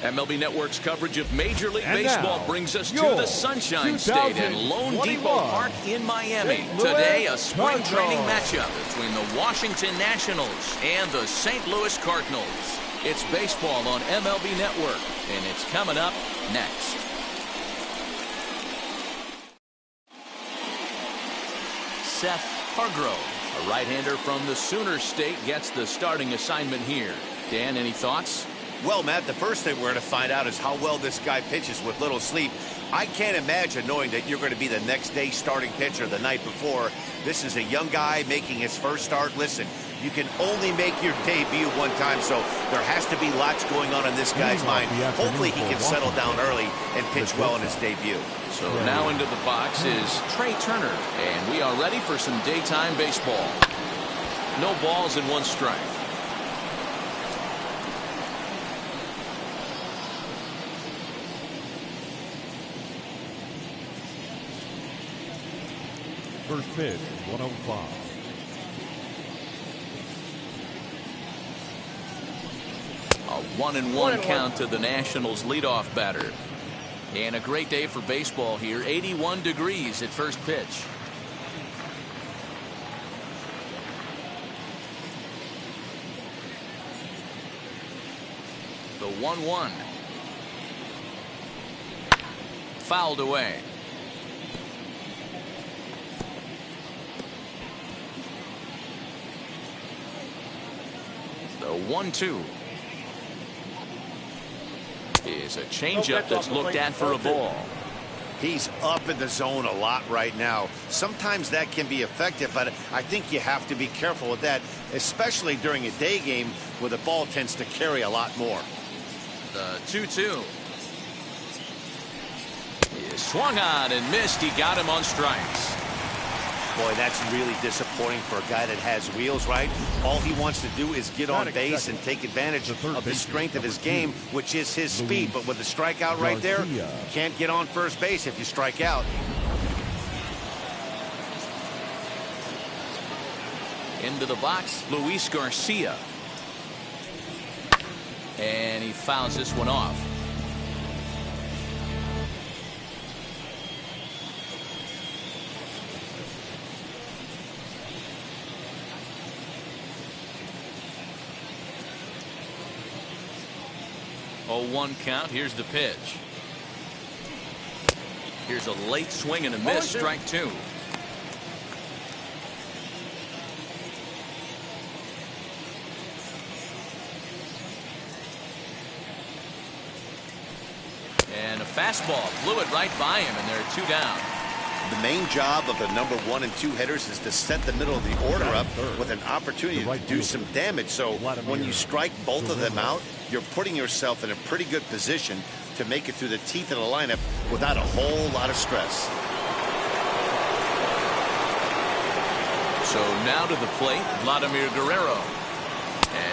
MLB Network's coverage of Major League Baseball brings us to the Sunshine State and Lone Depot Park in Miami. Today, a spring training matchup between the Washington Nationals and the St. Louis Cardinals. It's baseball on MLB Network, and it's coming up next. Seth Hargrove, a right-hander from the Sooner State, gets the starting assignment here. Dan, any thoughts? Well, Matt, the first thing we're going to find out is how well this guy pitches with little sleep. I can't imagine knowing that you're going to be the next day starting pitcher the night before. This is a young guy making his first start. Listen, you can only make your debut one time, so there has to be lots going on in this guy's mind. Hopefully he can settle down early and pitch well in his debut. So now into the box is Trey Turner, and we are ready for some daytime baseball. No balls and one strike. First pitch, 105. A 1-1 count to the Nationals leadoff batter. And a great day for baseball here. 81 degrees at first pitch. The 1-1. Fouled away. The 1-2 is a changeup that's looked at for a ball. He's up in the zone a lot right now. Sometimes that can be effective, but I think you have to be careful with that, especially during a day game where the ball tends to carry a lot more. The 2-2 is swung on and missed. He got him on strikes. Boy, that's really disappointing for a guy that has wheels, right? All he wants to do is get on base and take advantage of the strength of his game, which is his speed. But with the strikeout right there, you can't get on first base if you strike out. Into the box, Luis Garcia. And he fouls this one off. Oh, 1 count. Here's the pitch. Here's a late swing and a miss. Strike 2. And a fastball blew it right by him, and there are 2 down. The main job of the number 1 and 2 hitters is to set the middle of the order up with an opportunity to do some damage. So when you strike both of them out, you're putting yourself in a pretty good position to make it through the teeth of the lineup without a whole lot of stress. So now to the plate, Vladimir Guerrero.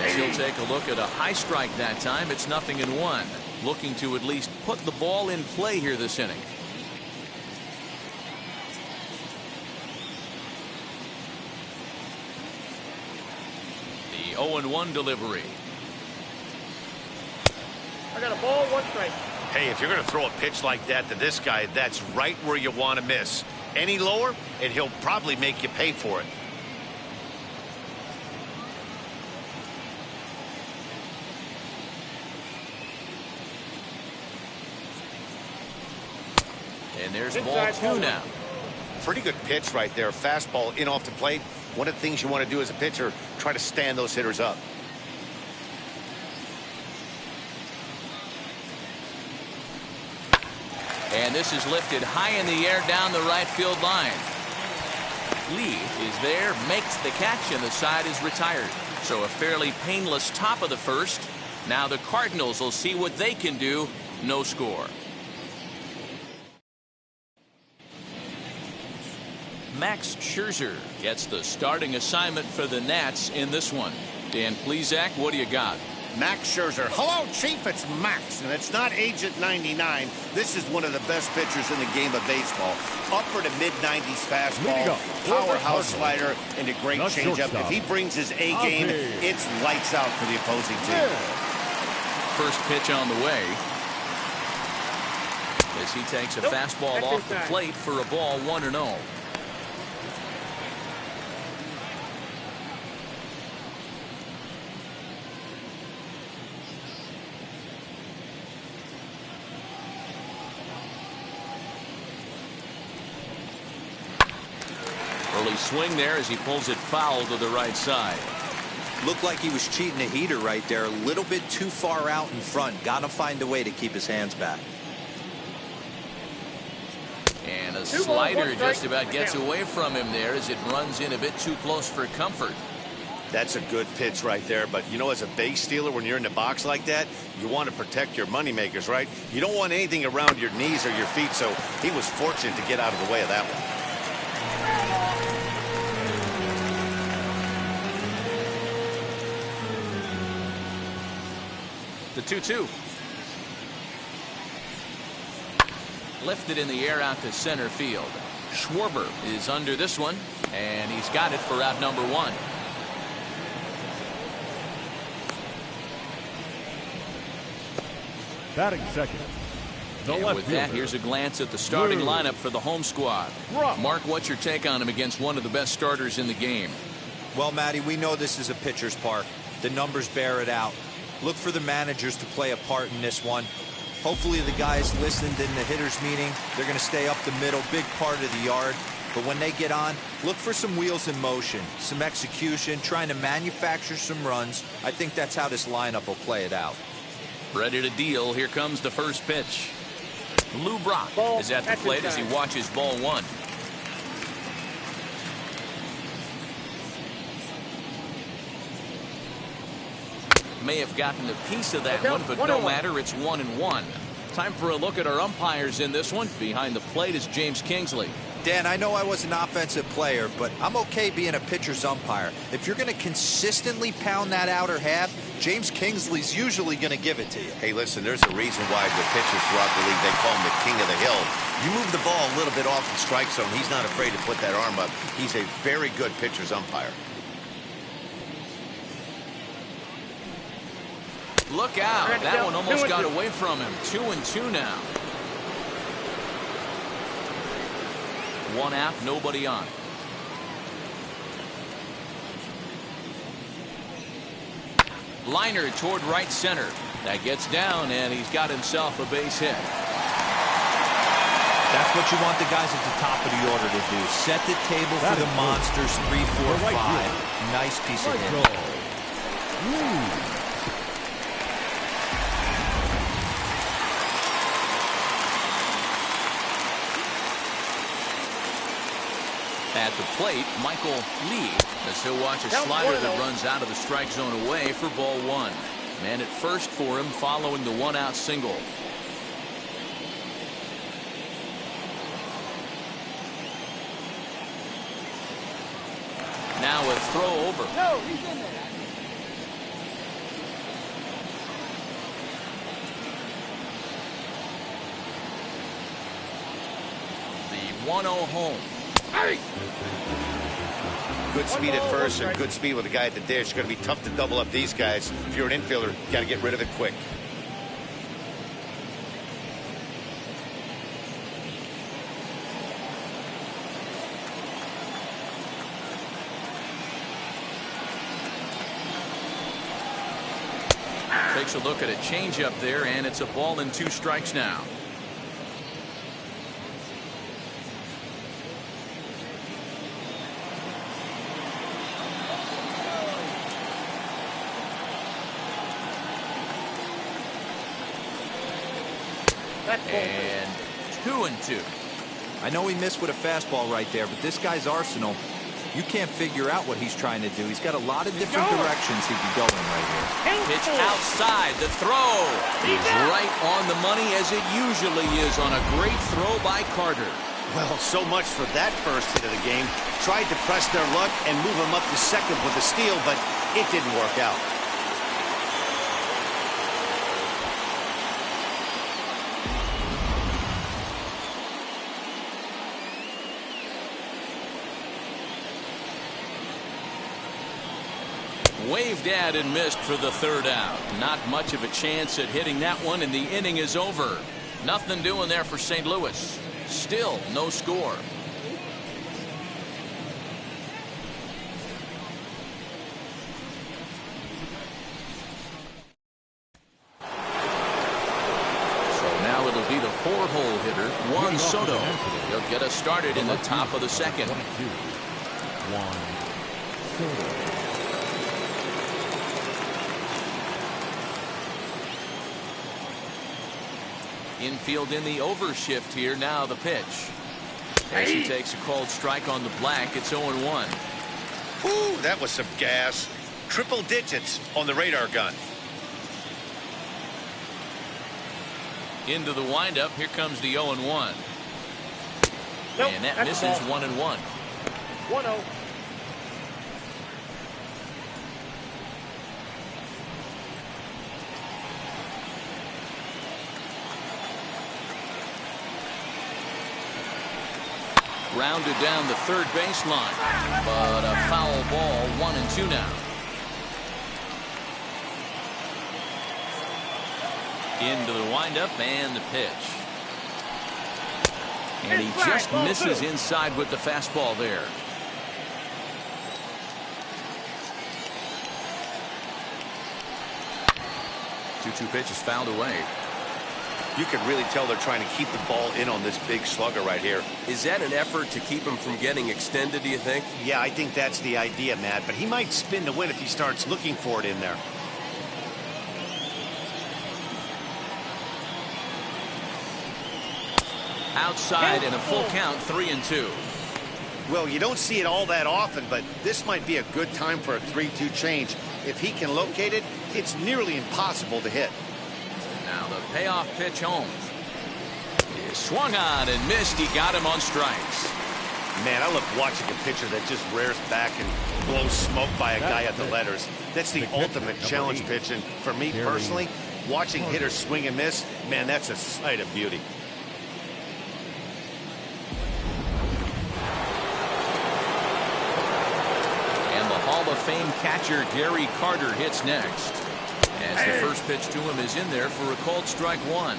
As he'll take a look at a high strike that time. It's 0-1. Looking to at least put the ball in play here this inning. The 0-1 delivery. I got a ball, 1 strike. Hey, if you're going to throw a pitch like that to this guy, that's right where you want to miss. Any lower, and he'll probably make you pay for it. And there's ball 2 now. Pretty good pitch right there. Fastball in off the plate. One of the things you want to do as a pitcher, try to stand those hitters up. And this is lifted high in the air down the right field line. Lee is there, makes the catch, and the side is retired. So a fairly painless top of the first. Now the Cardinals will see what they can do. No score. Max Scherzer gets the starting assignment for the Nats in this one. Dan Plesac, what do you got? Max Scherzer. Hello, Chief. It's Max, and it's not Agent 99. This is one of the best pitchers in the game of baseball. Upper to mid-90s fastball, powerhouse slider, and a great changeup. If he brings his A game, it's lights out for the opposing team. first pitch on the way. As he takes a fastball off the plate for a ball, 1-0. Early swing there as he pulls it foul to the right side. Looked like he was cheating a heater right there. A little bit too far out in front. Got to find a way to keep his hands back. And a slider just about gets away from him there as it runs in a bit too close for comfort. That's a good pitch right there. But, you know, as a base stealer, when you're in the box like that, you want to protect your moneymakers, right? You don't want anything around your knees or your feet, so he was fortunate to get out of the way of that one. The 2-2. Lifted in the air out to center field. Schwarber is under this one, and he's got it for out number 1. Batting second. And with that, here's a glance at the starting lineup for the home squad. Mark, what's your take on him against one of the best starters in the game? Well, Matty, we know this is a pitcher's park. The numbers bear it out. Look for the managers to play a part in this one. Hopefully the guys listened in the hitters meeting. They're going to stay up the middle, big part of the yard. But when they get on, look for some wheels in motion, some execution, trying to manufacture some runs. I think that's how this lineup will play it out. Ready to deal. Here comes the first pitch. Lou Brock is at the plate as he watches ball 1. May have gotten a piece of that one, but no matter, it's 1-1. Time for a look at our umpires in this one. Behind the plate is James Kingsley. Dan, I know I was an offensive player, but I'm okay being a pitcher's umpire. If you're going to consistently pound that outer half, James Kingsley's usually going to give it to you. Hey, listen, there's a reason why the pitchers throughout the league, they call him the king of the hill. You move the ball a little bit off the strike zone, he's not afraid to put that arm up. He's a very good pitcher's umpire. Look out. That one almost got away from him. 2-2 now. 1 out, nobody on. Liner toward right center. That gets down, and he's got himself a base hit. That's what you want the guys at the top of the order to do. Set the table for the monsters. 3, 4, 5. Nice piece of hit. At the plate, Michael Lee, as he'll watch a slider that runs out of the strike zone away for ball 1. Man at first for him following the 1-out single. Now a throw over. No, he's in there. The 1-0 home. Good speed at first and good speed with the guy at the dish. It's going to be tough to double up these guys. If you're an infielder, you got to get rid of it quick. Takes a look at a changeup there, and it's a ball and 2 strikes now. And 2-2. I know he missed with a fastball right there, but this guy's arsenal, you can't figure out what he's trying to do. He's got a lot of different directions he can go in right here. Pitch outside. The throw is right on the money, as it usually is on a great throw by Carter. Well, so much for that first hit of the game. Tried to press their luck and move him up to second with a steal, but it didn't work out. Waved at and missed for the third out. Not much of a chance at hitting that one, and the inning is over. Nothing doing there for St. Louis. Still no score. Be the four-hole hitter, Juan Soto. He'll get us started in the top of the second. Infield in the overshift here. Now the pitch. As he takes a called strike on the black, it's 0-1. Ooh, that was some gas. Triple digits on the radar gun. Into the windup. Here comes the 0-1. Nope, and that misses 1-1. 1-0. Grounded down the third baseline, but a foul ball. 1-2 now. Into the windup and the pitch. And he just misses inside with the fastball there. Two pitches fouled away. You can really tell they're trying to keep the ball in on this big slugger right here. Is that an effort to keep him from getting extended, do you think? Yeah, I think that's the idea, Matt. But he might spin to win if he starts looking for it in there. Outside and a full count, 3-2. Well, you don't see it all that often, but this might be a good time for a 3-2 change. If he can locate it, it's nearly impossible to hit. Now the payoff pitch home. He swung on and missed. He got him on strikes. Man, I love watching a pitcher that just rears back and blows smoke by a guy at the letters. That's the ultimate challenge pitch, and for me personally, watching hitters swing and miss, man, that's a sight of beauty. Hall of Fame catcher Gary Carter hits next. As the first pitch to him is in there for a called strike one.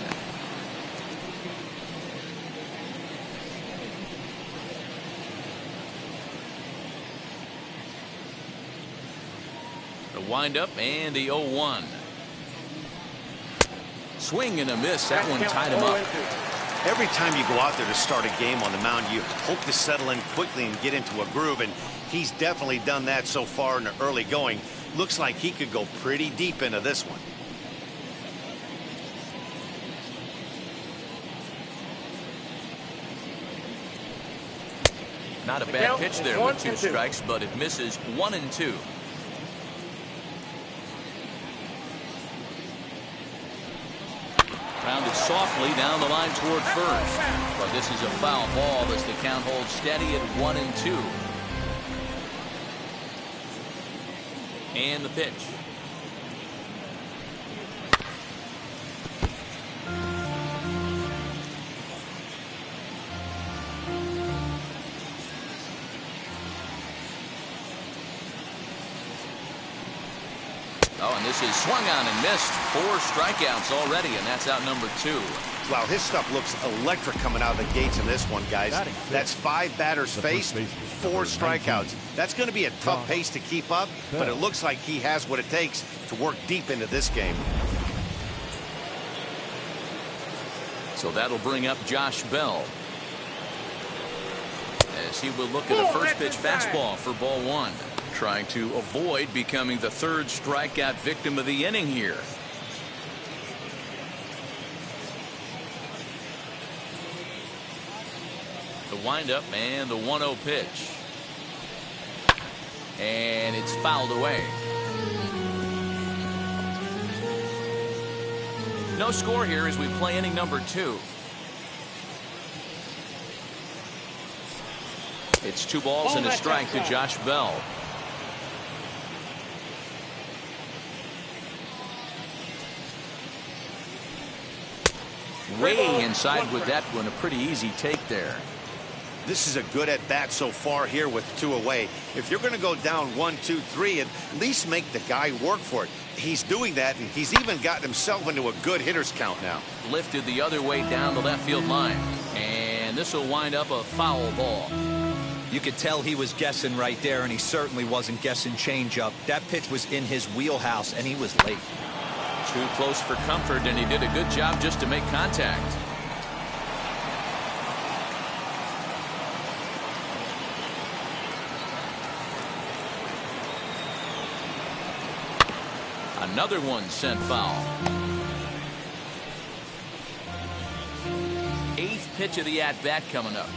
The windup and the 0-1. Swing and a miss. That one tied him up. Every time you go out there to start a game on the mound, you hope to settle in quickly and get into a groove, and he's definitely done that so far in the early going. Looks like he could go pretty deep into this one. Not a bad pitch there with 2 strikes, but it misses. 1-2. Grounded softly down the line toward first. But this is a foul ball as the count holds steady at 1-2. And the pitch. Oh, and this is swung on and missed. 4 strikeouts already, and that's out number 2. Wow, his stuff looks electric coming out of the gates in this one, guys. That's 5 batters faced, 4 strikeouts. That's going to be a tough pace to keep up, but it looks like he has what it takes to work deep into this game. So that'll bring up Josh Bell, as he will look at a first pitch fastball for ball 1. Trying to avoid becoming the 3rd strikeout victim of the inning here. The windup and the 1-0 pitch. And it's fouled away. No score here as we play inning number 2. It's 2 balls and a strike to Josh Bell. Way inside with that one. A pretty easy take there. This is a good at-bat so far here with 2 away. If you're going to go down 1, 2, 3, at least make the guy work for it. He's doing that, and he's even gotten himself into a good hitter's count now. Lifted the other way down the left field line. And this will wind up a foul ball. You could tell he was guessing right there, and he certainly wasn't guessing changeup. That pitch was in his wheelhouse, and he was late. Too close for comfort, and he did a good job just to make contact. Another one sent foul. 8th pitch of the at-bat coming up.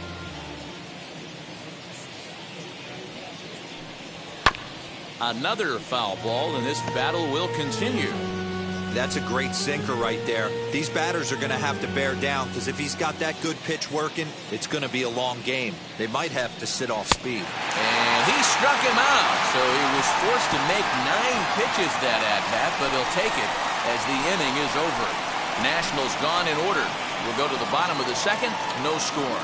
Another foul ball, and this battle will continue. That's a great sinker right there. These batters are going to have to bear down, because if he's got that good pitch working, it's going to be a long game. They might have to sit off speed. And he struck him out, so he was forced to make 9 pitches that at-bat, but he'll take it as the inning is over. Nationals gone in order. We'll go to the bottom of the 2nd, no score.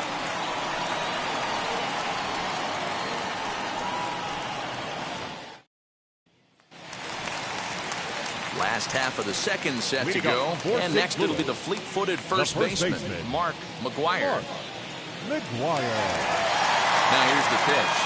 Last half of the 2nd set to go. And next it'll be the fleet-footed first baseman, Mark McGwire. Now here's the pitch.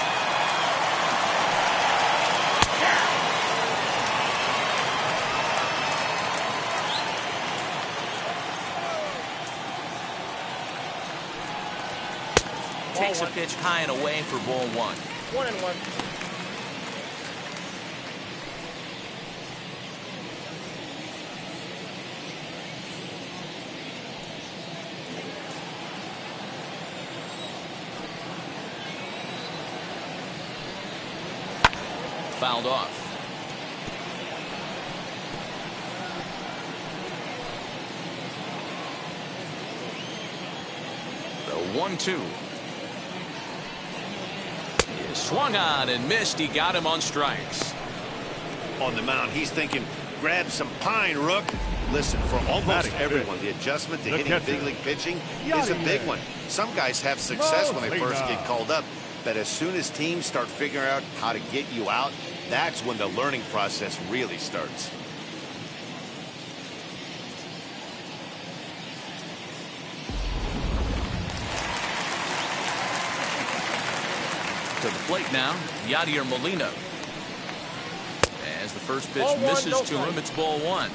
Takes a pitch high and away for ball 1. 1-1. Fouled off. The 1-2. He swung on and missed. He got him on strikes. On the mound, he's thinking, grab some pine, Rook. Listen, for almost everyone, the adjustment to hitting big league pitching is a big one. Some guys have success when they first get called up, but as soon as teams start figuring out how to get you out, that's when the learning process really starts. To the plate now, Yadier Molina. As the first pitch misses to him, it's ball 1.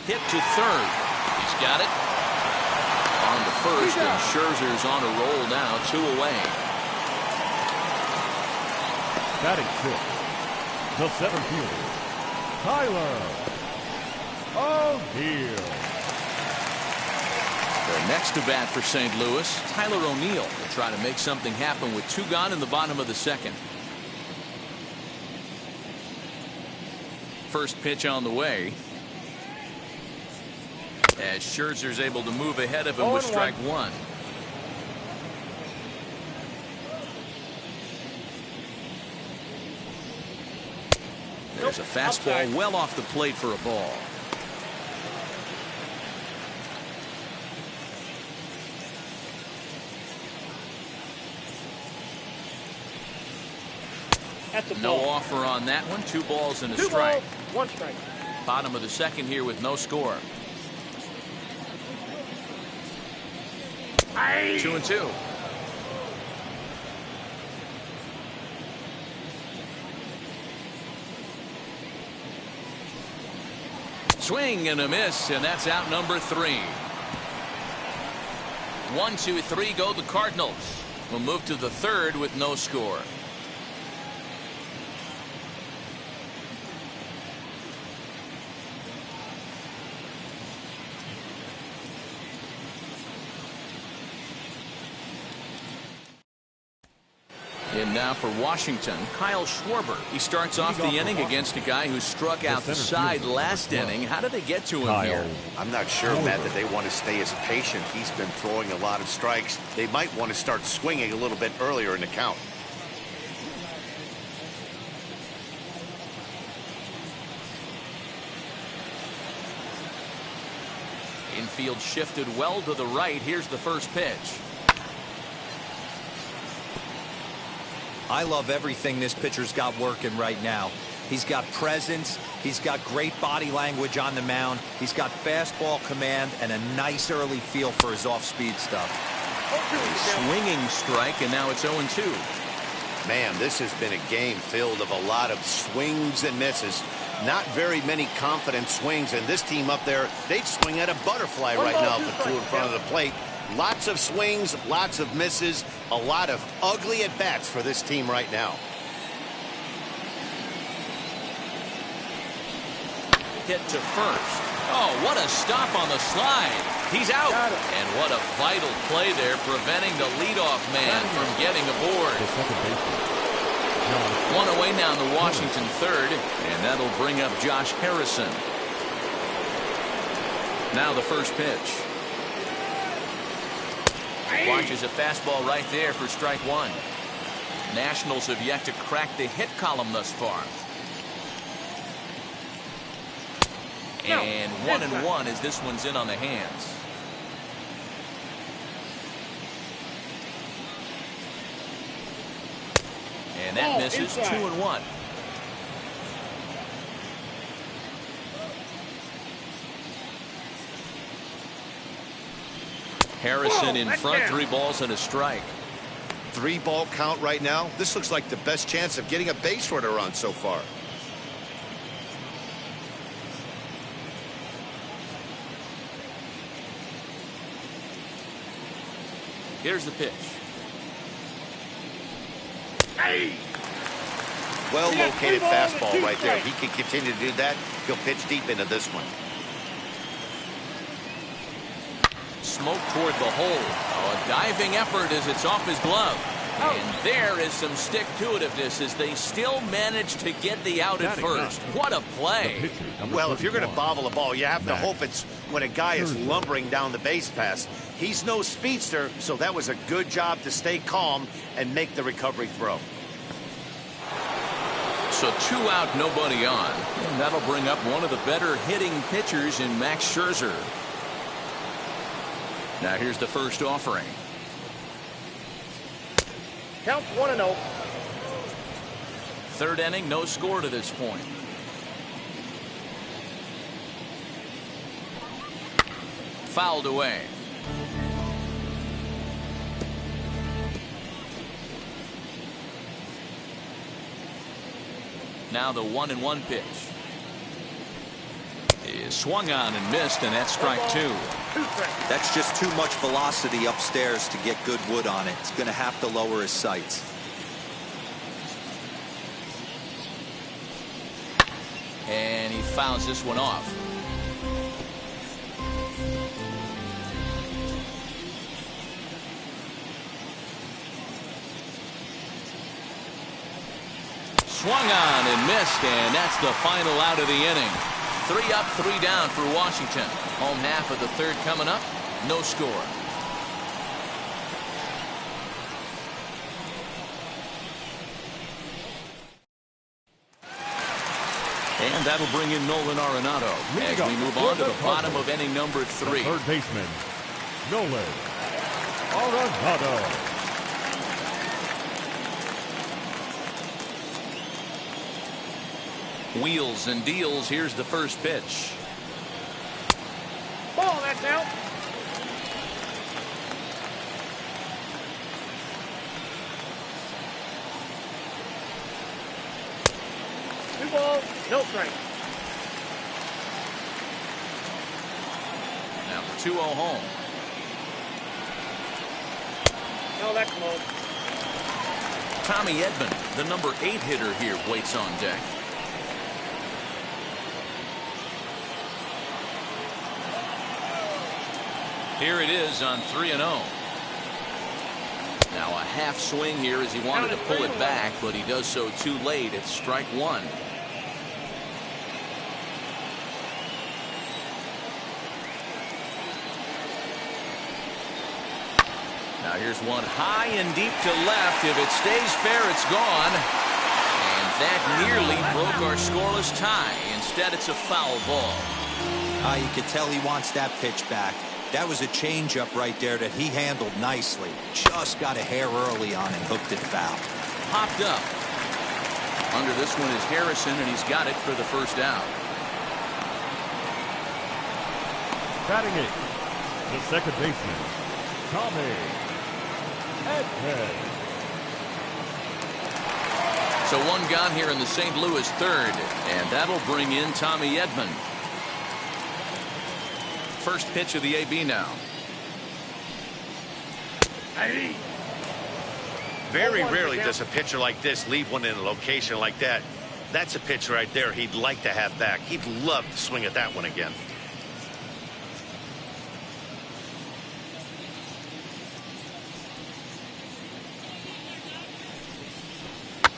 Hit to 3rd. He's got it. On to 1st, and Scherzer's on a roll now, 2 away. Batting 6th, the center fielder, Tyler O'Neill. The next to bat for St. Louis, Tyler O'Neill will try to make something happen with 2 gone in the bottom of the 2nd. First pitch on the way. As Scherzer's able to move ahead of him with strike 1. There's a fastball well off the plate for a ball. No offer on that one. 2 balls and a strike. 1 strike. Bottom of the 2nd here with no score. 2-2. Swing and a miss, and that's out number 3. 1, 2, 3 go the Cardinals. We'll move to the 3rd with no score. And now for Washington, Kyle Schwarber. He starts off the inning against a guy who struck out the side last inning. How did they get to him here? I'm not sure, Matt, that they want to stay as patient. He's been throwing a lot of strikes. They might want to start swinging a little bit earlier in the count. field shifted well to the right. Here's the first pitch. I love everything this pitcher's got working right now. He's got presence. He's got great body language on the mound. He's got fastball command and a nice early feel for his off-speed stuff. A swinging strike, and now it's 0-2. Man, this has been a game filled of a lot of swings and misses. Not very many confident swings, and this team up there, they'd swing at a butterfly right now if it flew in front of the plate. Lots of swings, lots of misses, a lot of ugly at-bats for this team right now. Hit to first. Oh, what a stop on the slide. He's out. And what a vital play there, preventing the leadoff man from getting aboard. One away now in the Washington third, and that'll bring up Josh Harrison. Now the first pitch. Watches a fastball right there for strike one. Nationals have yet to crack the hit column thus far. And 1-1 as this one's in on the hands. And that misses. 2-1. Harrison in front, 3 balls and a strike. 3-ball count right now. This looks like the best chance of getting a base runner run so far. Here's the pitch. Well located fastball right there. He can continue to do that. He'll pitch deep into this one. Smoke toward the hole. Oh, a diving effort as it's off his glove. And there is some stick-to-itiveness as they still manage to get the out at first. What a play. Well, if you're going to bobble a ball, you have to hope it's when a guy is lumbering down the base pass. He's no speedster, so that was a good job to stay calm and make the recovery throw. So 2 out, nobody on. And that'll bring up one of the better hitting pitchers in Max Scherzer. Now here's the first offering. Counts 1-0. Third inning, no score to this point. Fouled away. Now the 1-1 pitch. Is swung on and missed, and that's strike 2. That's just too much velocity upstairs to get good wood on it. It's going to have to lower his sights. And he fouls this one off. Swung on and missed, and that's the final out of the inning. 3 up, 3 down for Washington. Home half of the third coming up. No score. And that'll bring in Nolan Aronado as we move on to the bottom of inning number 3. Third baseman, Nolan Aronado. Wheels and deals. Here's the first pitch. Ball, that's out. Two balls, no strike. Now 2-0 home. No, that's low. Tommy Edmond, the number 8 hitter here, waits on deck. Here it is on 3-0. Now a half swing here as he wanted to pull it back, but he does so too late. It's strike 1. Now here's one high and deep to left. If it stays fair, it's gone. And that nearly broke our scoreless tie. Instead, it's a foul ball. You can tell he wants that pitch back. That was a changeup right there that he handled nicely. Just got a hair early on and hooked it foul. Popped up. Under this one is Harrison, and he's got it for the first down. Batting it, the second baseman, Tommy Edmond. So one gone here in the St. Louis third, and that'll bring in Tommy Edmond. First pitch of the AB now. Very rarely does a pitcher like this leave one in a location like that. That's a pitch right there he'd like to have back. He'd love to swing at that one again.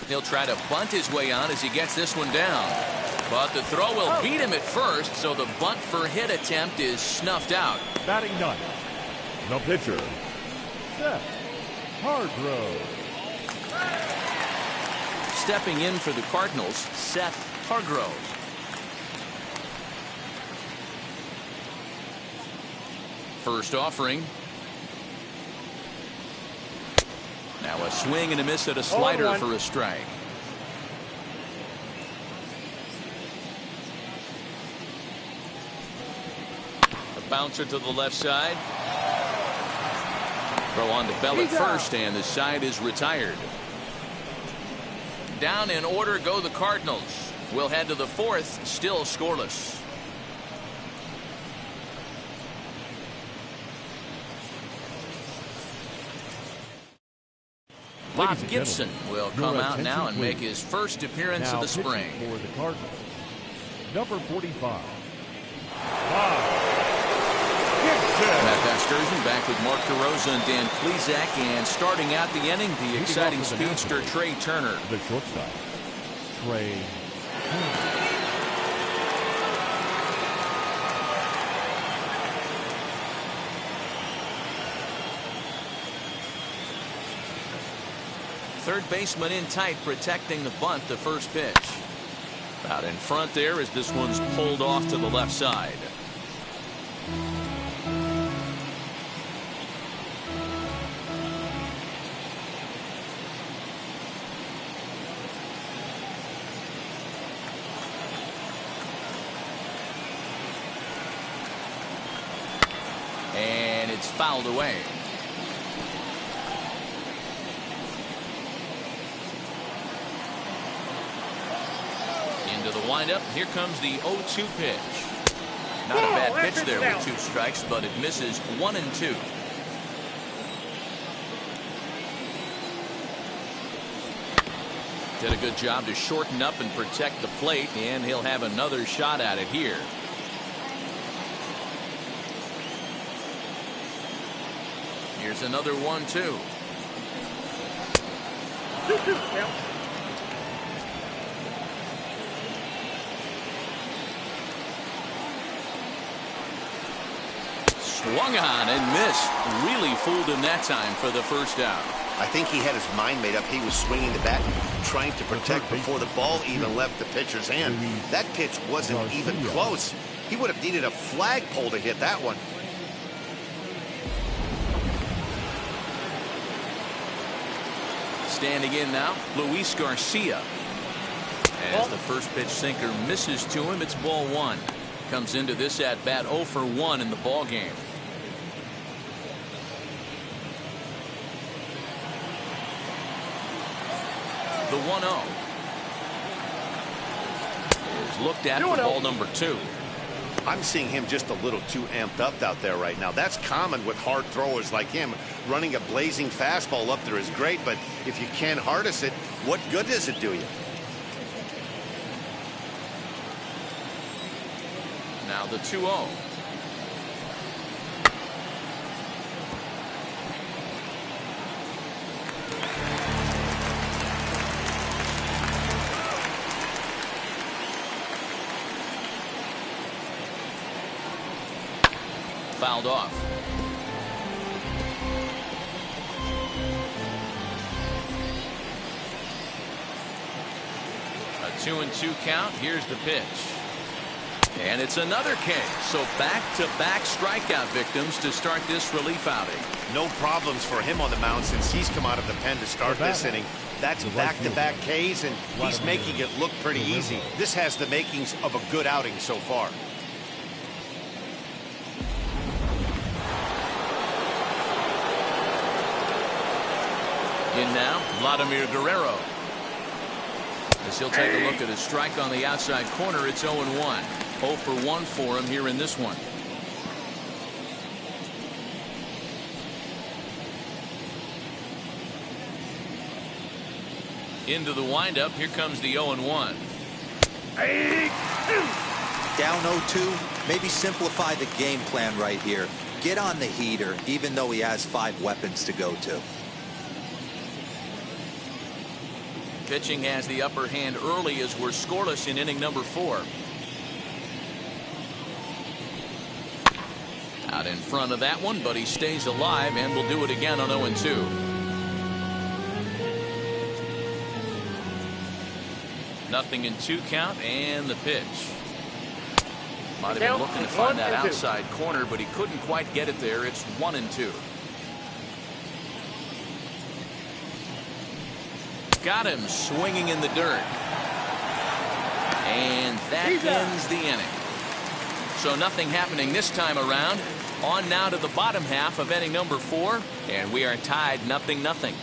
He'll try to bunt his way on as he gets this one down. But the throw will beat him at first, so the bunt for hit attempt is snuffed out. Batting ninth, the pitcher, Seth Hargrove. Stepping in for the Cardinals, Seth Hargrove. First offering. Now a swing and a miss at a slider for a strike. A bouncer to the left side. Throw on to Bell at first, and the side is retired. Down in order go the Cardinals. We'll head to the fourth, still scoreless. Bob Gibson will come out now and make his first appearance of the spring. For the Cardinals, number 45. Matt Excursion back with Mark DeRosa and Dan Plesac, and starting out the inning, the exciting speedster Trey Turner. The shortstop, Trey Turner. Third baseman in tight, protecting the bunt, the first pitch. Out in front there as this one's pulled off to the left side. And it's fouled away. Into the windup. Here comes the 0-2 pitch. Not a bad pitch there with 2 strikes, but it misses 1 and 2. Did a good job to shorten up and protect the plate, and he'll have another shot at it here. Here's another 1-2. Swung on and missed. Really fooled him that time for the first down. I think he had his mind made up. He was swinging the bat, trying to protect before the ball even left the pitcher's hand. That pitch wasn't even close. He would have needed a flagpole to hit that one. Standing in now, Luis Garcia. As the first pitch sinker misses to him, it's ball 1. Comes into this at bat 0 for 1 in the ball game. The 1-0 is looked at for ball number 2. I'm seeing him just a little too amped up out there right now. That's common with hard throwers like him. Running a blazing fastball up there is great, but if you can't harness it, what good does it do you? Now the 2-0. Fouled off. A 2-2 count. Here's the pitch. And it's another K. So back-to-back strikeout victims to start this relief outing. No problems for him on the mound since he's come out of the pen to start this inning. That's back-to-back Ks, and he's making it look pretty easy. This has the makings of a good outing so far. In now, Vladimir Guerrero. As he'll take a look at his strike on the outside corner, it's 0-1. 0 for 1 for him here in this one. Into the windup, here comes the 0-1. Down 0-2, maybe simplify the game plan right here. Get on the heater, even though he has 5 weapons to go to. Pitching has the upper hand early as we're scoreless in inning number 4. Out in front of that one, but he stays alive and will do it again on 0-2. Nothing in 2 count, and the pitch. Might have been looking to find that outside corner, but he couldn't quite get it there. It's 1-2. Got him swinging in the dirt. And that ends the inning. So nothing happening this time around. On now to the bottom half of inning number 4, and we are tied 0-0.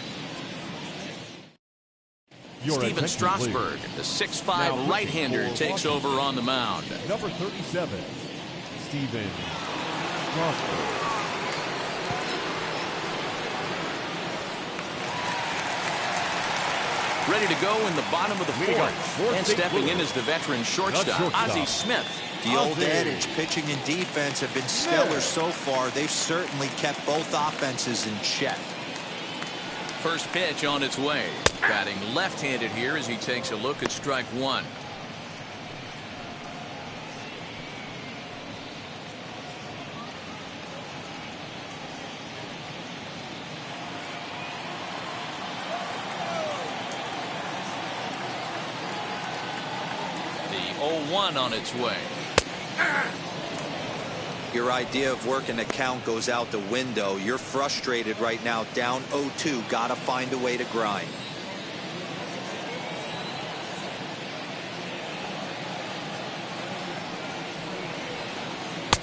Steven Strasburg, the 6'5" right-hander, takes over on the mound. Number 37, Steven Strasburg. Ready to go in the bottom of the 4th. And stepping in is the veteran shortstop, Ozzie Smith. The old adage, pitching and defense have been stellar so far. They've certainly kept both offenses in check. First pitch on its way. Batting left-handed here as he takes a look at strike 1. The 0-1 on its way. Your idea of working the count goes out the window. You're frustrated right now, down 0-2. Gotta find a way to grind.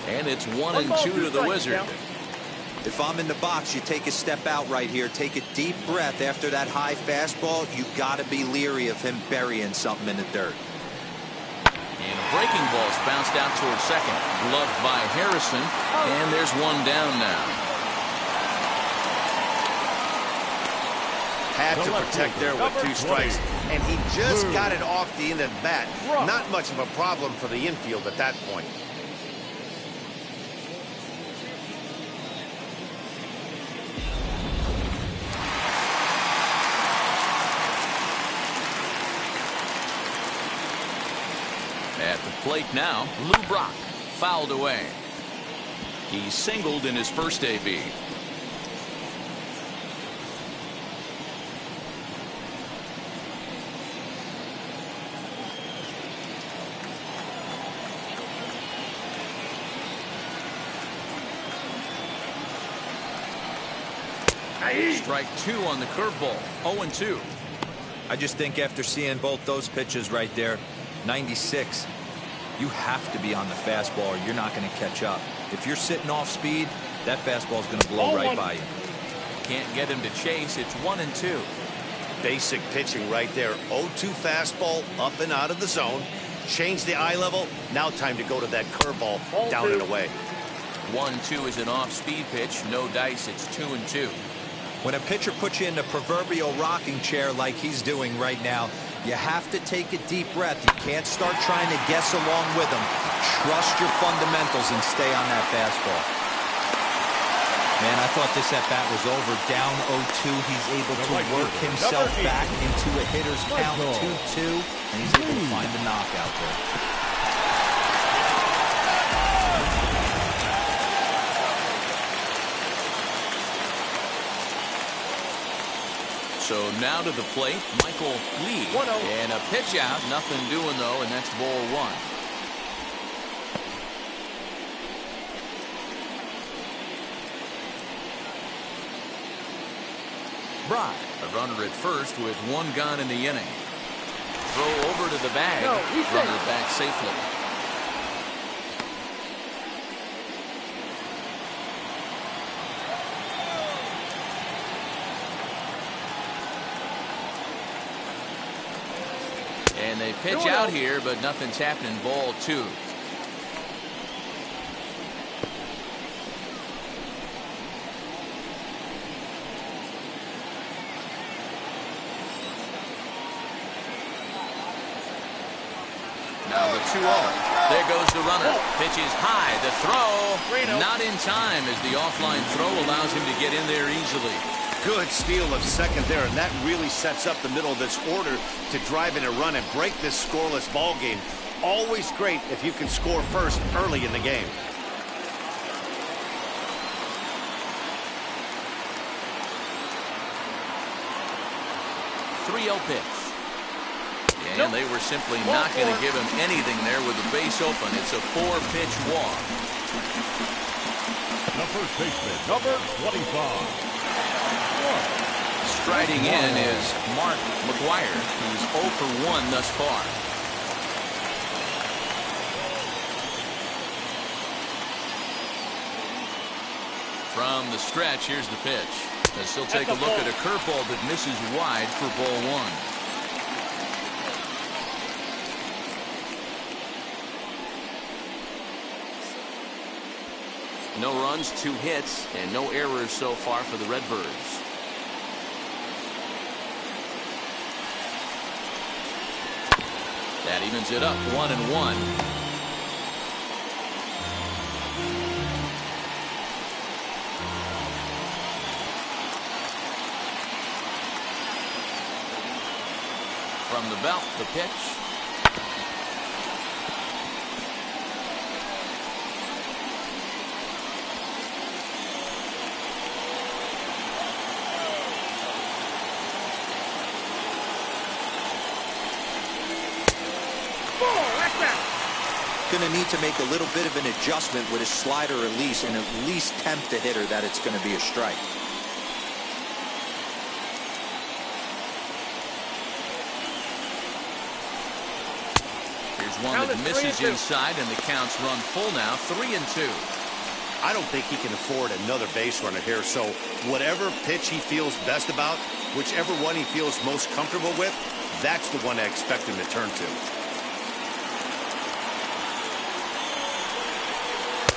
And it's 1-2 to the Wizard. If I'm in the box, you take a step out right here. Take a deep breath after that high fastball. You gotta be leery of him burying something in the dirt. And a breaking ball's bounced out towards second. Gloved by Harrison. And there's one down now. Had to protect there with 2 strikes. And he just got it off the end of the bat. Not much of a problem for the infield at that point. At the plate now, Lou Brock, fouled away. He singled in his first AB. Strike 2 on the curveball. 0-2. I just think after seeing both those pitches right there, 96, you have to be on the fastball or you're not going to catch up. If you're sitting off speed, that fastball is going to blow right by you. Can't get him to chase. It's 1-2. Basic pitching right there. 0-2 fastball up and out of the zone. Change the eye level. Now time to go to that curveball down and away. 1-2 is an off-speed pitch. No dice. It's 2-2. When a pitcher puts you in the proverbial rocking chair like he's doing right now, you have to take a deep breath. You can't start trying to guess along with him. Trust your fundamentals and stay on that fastball. Man, I thought this at-bat was over. Down 0-2. He's able to work himself back into a hitter's count, 2-2, and he's able to find the knockout there. So now to the plate, Michael Lee. 1-0. And a pitch out. Nothing doing, though, and that's ball 1. A runner at first with one gone in the inning. Throw over to the bag. No, runner back safely. And they pitch out here, but nothing's happening. Ball 2. Now the 2-0. There goes the runner. Pitch is high. The throw not in time as the offline throw allows him to get in there easily. Good steal of second there, and that really sets up the middle of this order to drive in a run and break this scoreless ball game. Always great if you can score first early in the game. .3-0 pitch. And they were simply not going to give him anything there with the base open. It's a 4-pitch walk. The first baseman, number 25. Striding in is Mark McGuire, who's 0 for 1 thus far. From the stretch, here's the pitch. As he'll take a look at a curveball that misses wide for ball 1. No runs, 2 hits, and no errors so far for the Redbirds. That evens it up 1-1. From the belt, the pitch. Going to need to make a little bit of an adjustment with his slider release and at least tempt the hitter that it's going to be a strike. Here's one that misses inside, and the count's run full now, 3-2. I don't think he can afford another base runner here, so whatever pitch he feels best about, whichever one he feels most comfortable with, that's the one I expect him to turn to.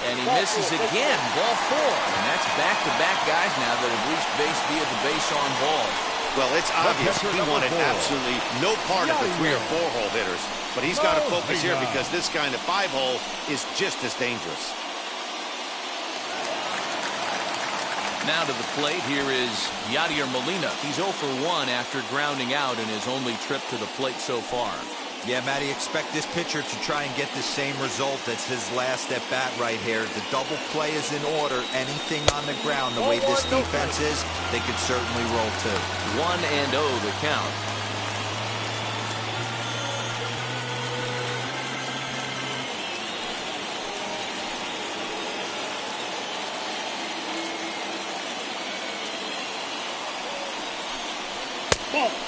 And he misses again, ball 4. And that's back-to-back guys now that have reached base via the base on ball. Well, it's obvious he wanted absolutely no part of the 3 or 4 hole hitters. But he's got to focus here because this guy in the 5 hole is just as dangerous. Now to the plate, here is Yadier Molina. He's 0 for 1 after grounding out in his only trip to the plate so far. Yeah, Matty, expect this pitcher to try and get the same result as his last at bat right here. The double play is in order. Anything on the ground, the way this defense is, they could certainly roll too. 1-0 the count.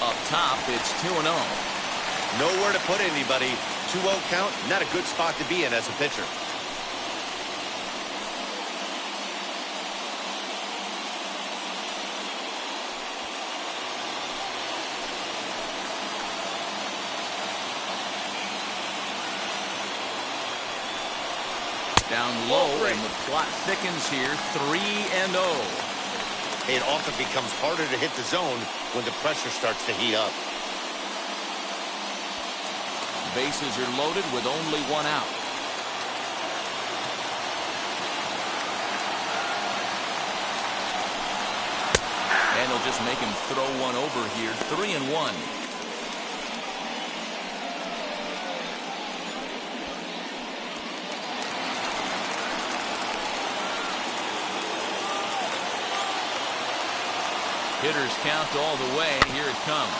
Up top, it's 2-0. Nowhere to put anybody. 2-0 count, not a good spot to be in as a pitcher. Down low, and the plot thickens here, 3-0. It often becomes harder to hit the zone when the pressure starts to heat up. Bases are loaded with only 1 out. And they'll just make him throw one over here. 3-1. Hitters count all the way. Here it comes.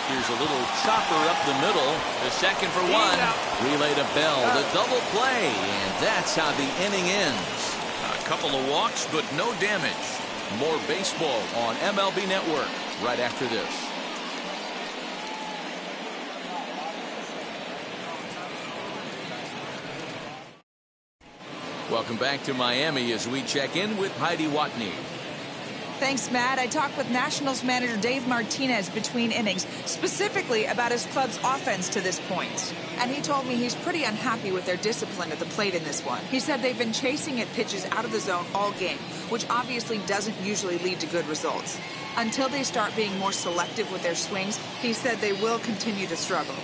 Here's a little chopper up the middle. The second for 1. Relay to Bell. The double play. And that's how the inning ends. A couple of walks, but no damage. More baseball on MLB Network. right after this. Welcome back to Miami as we check in with Heidi Watney. Thanks, Matt. I talked with Nationals manager Dave Martinez between innings, specifically about his club's offense to this point. And he told me he's pretty unhappy with their discipline at the plate in this one. He said they've been chasing at pitches out of the zone all game, which obviously doesn't usually lead to good results. Until they start being more selective with their swings, he said they will continue to struggle.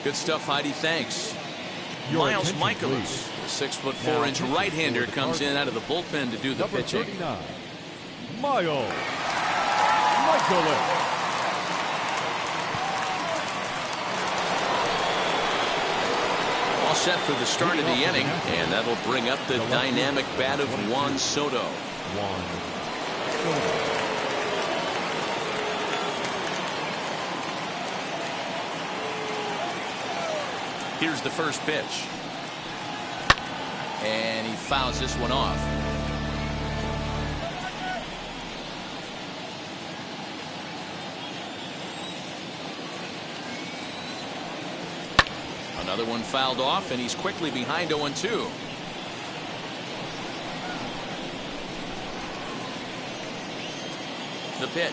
Good stuff, Heidi. Thanks. Miles Michaelis, the 6'4" right-hander, comes in out of the bullpen to do the pitching. Miles Michaelis. All set for the start of the inning, and that'll bring up the dynamic bat of Juan Soto. Here's the first pitch. And he fouls this one off. Another one fouled off, and he's quickly behind 0-2. The pitch.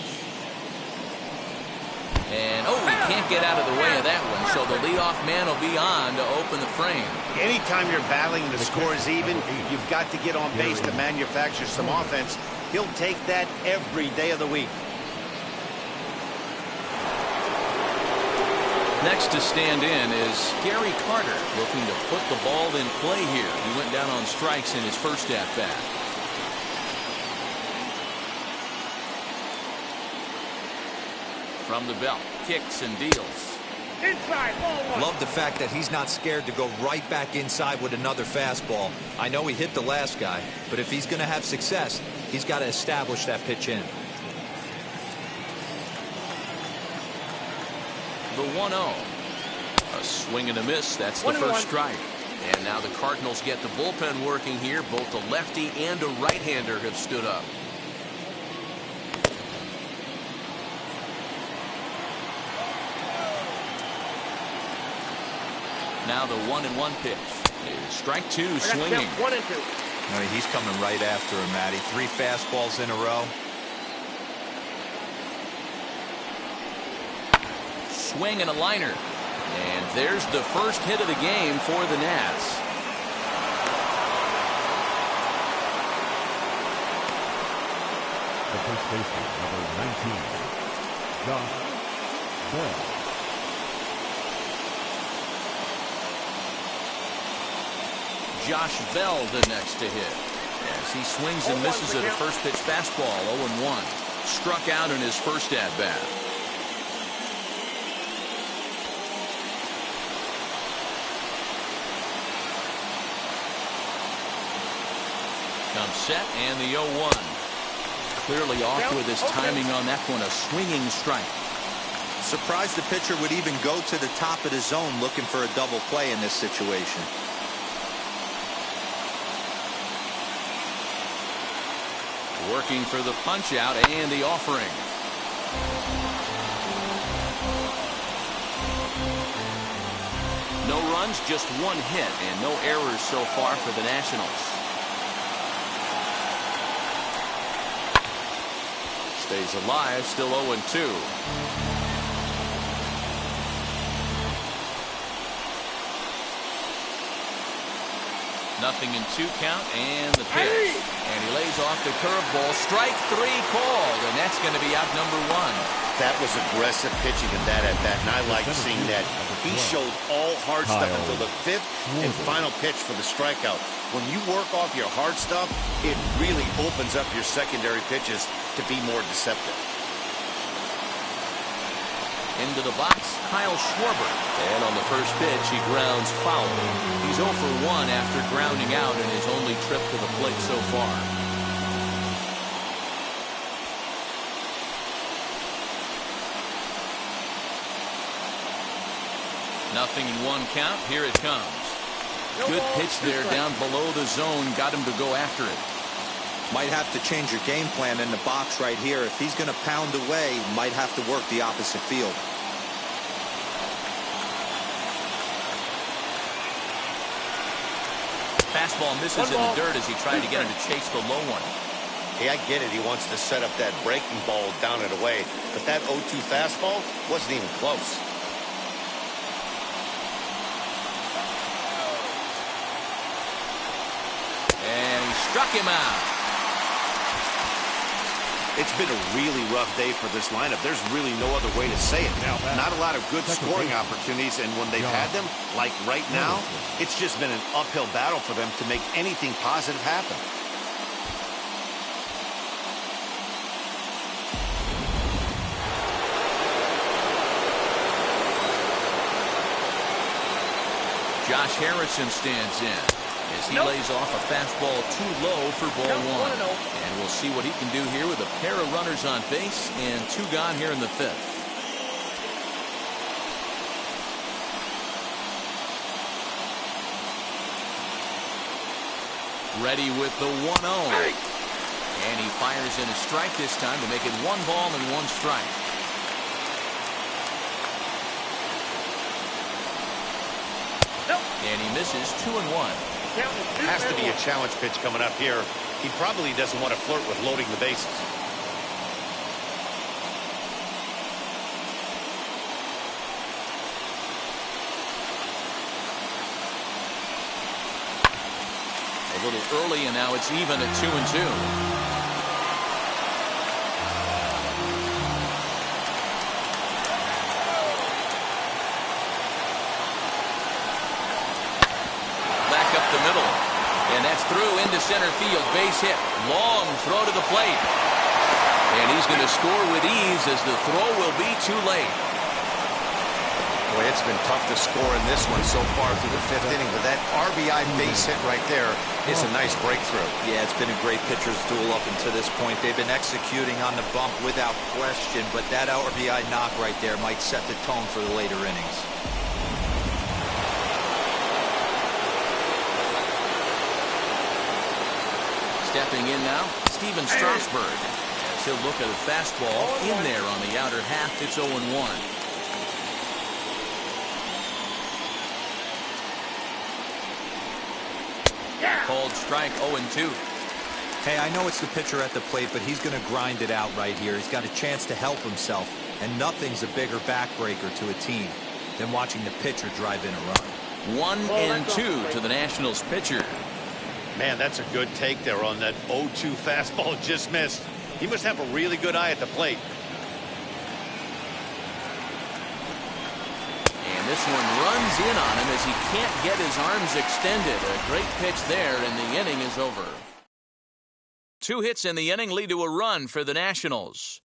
And, he can't get out of the way of that one, so the leadoff man will be on to open the frame. Anytime you're battling and the score is even, you've got to get on base to manufacture some offense. He'll take that every day of the week. Next to stand in is Gary Carter, looking to put the ball in play here. He went down on strikes in his first at-bat. From the belt, kicks and deals. Inside, ball one. Love the fact that he's not scared to go right back inside with another fastball. I know he hit the last guy, but if he's going to have success, he's got to establish that pitch in. The 1-0. A swing and a miss. That's the first strike. And now the Cardinals get the bullpen working here. Both a lefty and a right-hander have stood up. Now the 1-1 pitch. Strike two, swinging. 1-2. No, he's coming right after him, Matty. 3 fastballs in a row. Swing and a liner. And there's the first hit of the game for the Nats. The first baseman, number 19, Josh Bell. Josh Bell the next to hit. As he swings and misses at a first pitch fastball, 0-1. Struck out in his first at-bat. Comes set and the 0-1. Clearly off with his timing on that one. A swinging strike. Surprised the pitcher would even go to the top of the zone looking for a double play in this situation. Working for the punch out and the offering. No runs, just 1 hit, and no errors so far for the Nationals. Stays alive, still 0-2. Nothing in 2 count, and the pitch. And he lays off the curveball. Strike 3 called, and that's going to be out number 1. That was aggressive pitching in that at-bat, and I like seeing that. He showed all hard stuff until the 5th and final pitch for the strikeout. When you work off your hard stuff, it really opens up your secondary pitches to be more deceptive. Into the box, Kyle Schwarber. And on the first pitch, he grounds foul. He's 0 for 1 after grounding out in his only trip to the plate so far. Nothing in 1 count. Here it comes. Good pitch there down below the zone. Got him to go after it. Might have to change your game plan in the box right here. If he's going to pound away, might have to work the opposite field. Fastball misses in the dirt as he tried to get him to chase the low one. Hey, I get it. He wants to set up that breaking ball down and away. But that 0-2 fastball wasn't even close. And he struck him out. It's been a really rough day for this lineup. There's really no other way to say it. Not a lot of good scoring opportunities, and when they've had them, like right now, it's just been an uphill battle for them to make anything positive happen. Josh Harrison stands in as he lays off a fastball too low for ball one. And we'll see what he can do here with a pair of runners on base and 2 gone here in the 5th. Ready with the 1-0. And he fires in a strike this time to make it 1 ball and 1 strike. And he misses 2-1. Has to be a challenge pitch coming up here. He probably doesn't want to flirt with loading the bases. A little early, and now it's even at 2-2. And that's through into center field. Base hit. Long throw to the plate. And he's going to score with ease as the throw will be too late. Boy, it's been tough to score in this one so far through the 5th inning. But that RBI base hit right there is a nice breakthrough. Yeah, it's been a great pitcher's duel up until this point. They've been executing on the bump without question. But that RBI knock right there might set the tone for the later innings. Stepping in now, Steven Strasburg. As he'll look at a fastball in there on the outer half. It's 0-1. Called strike 0-2. Hey, I know it's the pitcher at the plate, but he's going to grind it out right here. He's got a chance to help himself, and nothing's a bigger backbreaker to a team than watching the pitcher drive in a run. 1-2 to the Nationals pitcher. Man, that's a good take there on that 0-2 fastball just missed. He must have a really good eye at the plate. And this one runs in on him as he can't get his arms extended. A great pitch there, and the inning is over. 2 hits in the inning lead to a run for the Nationals.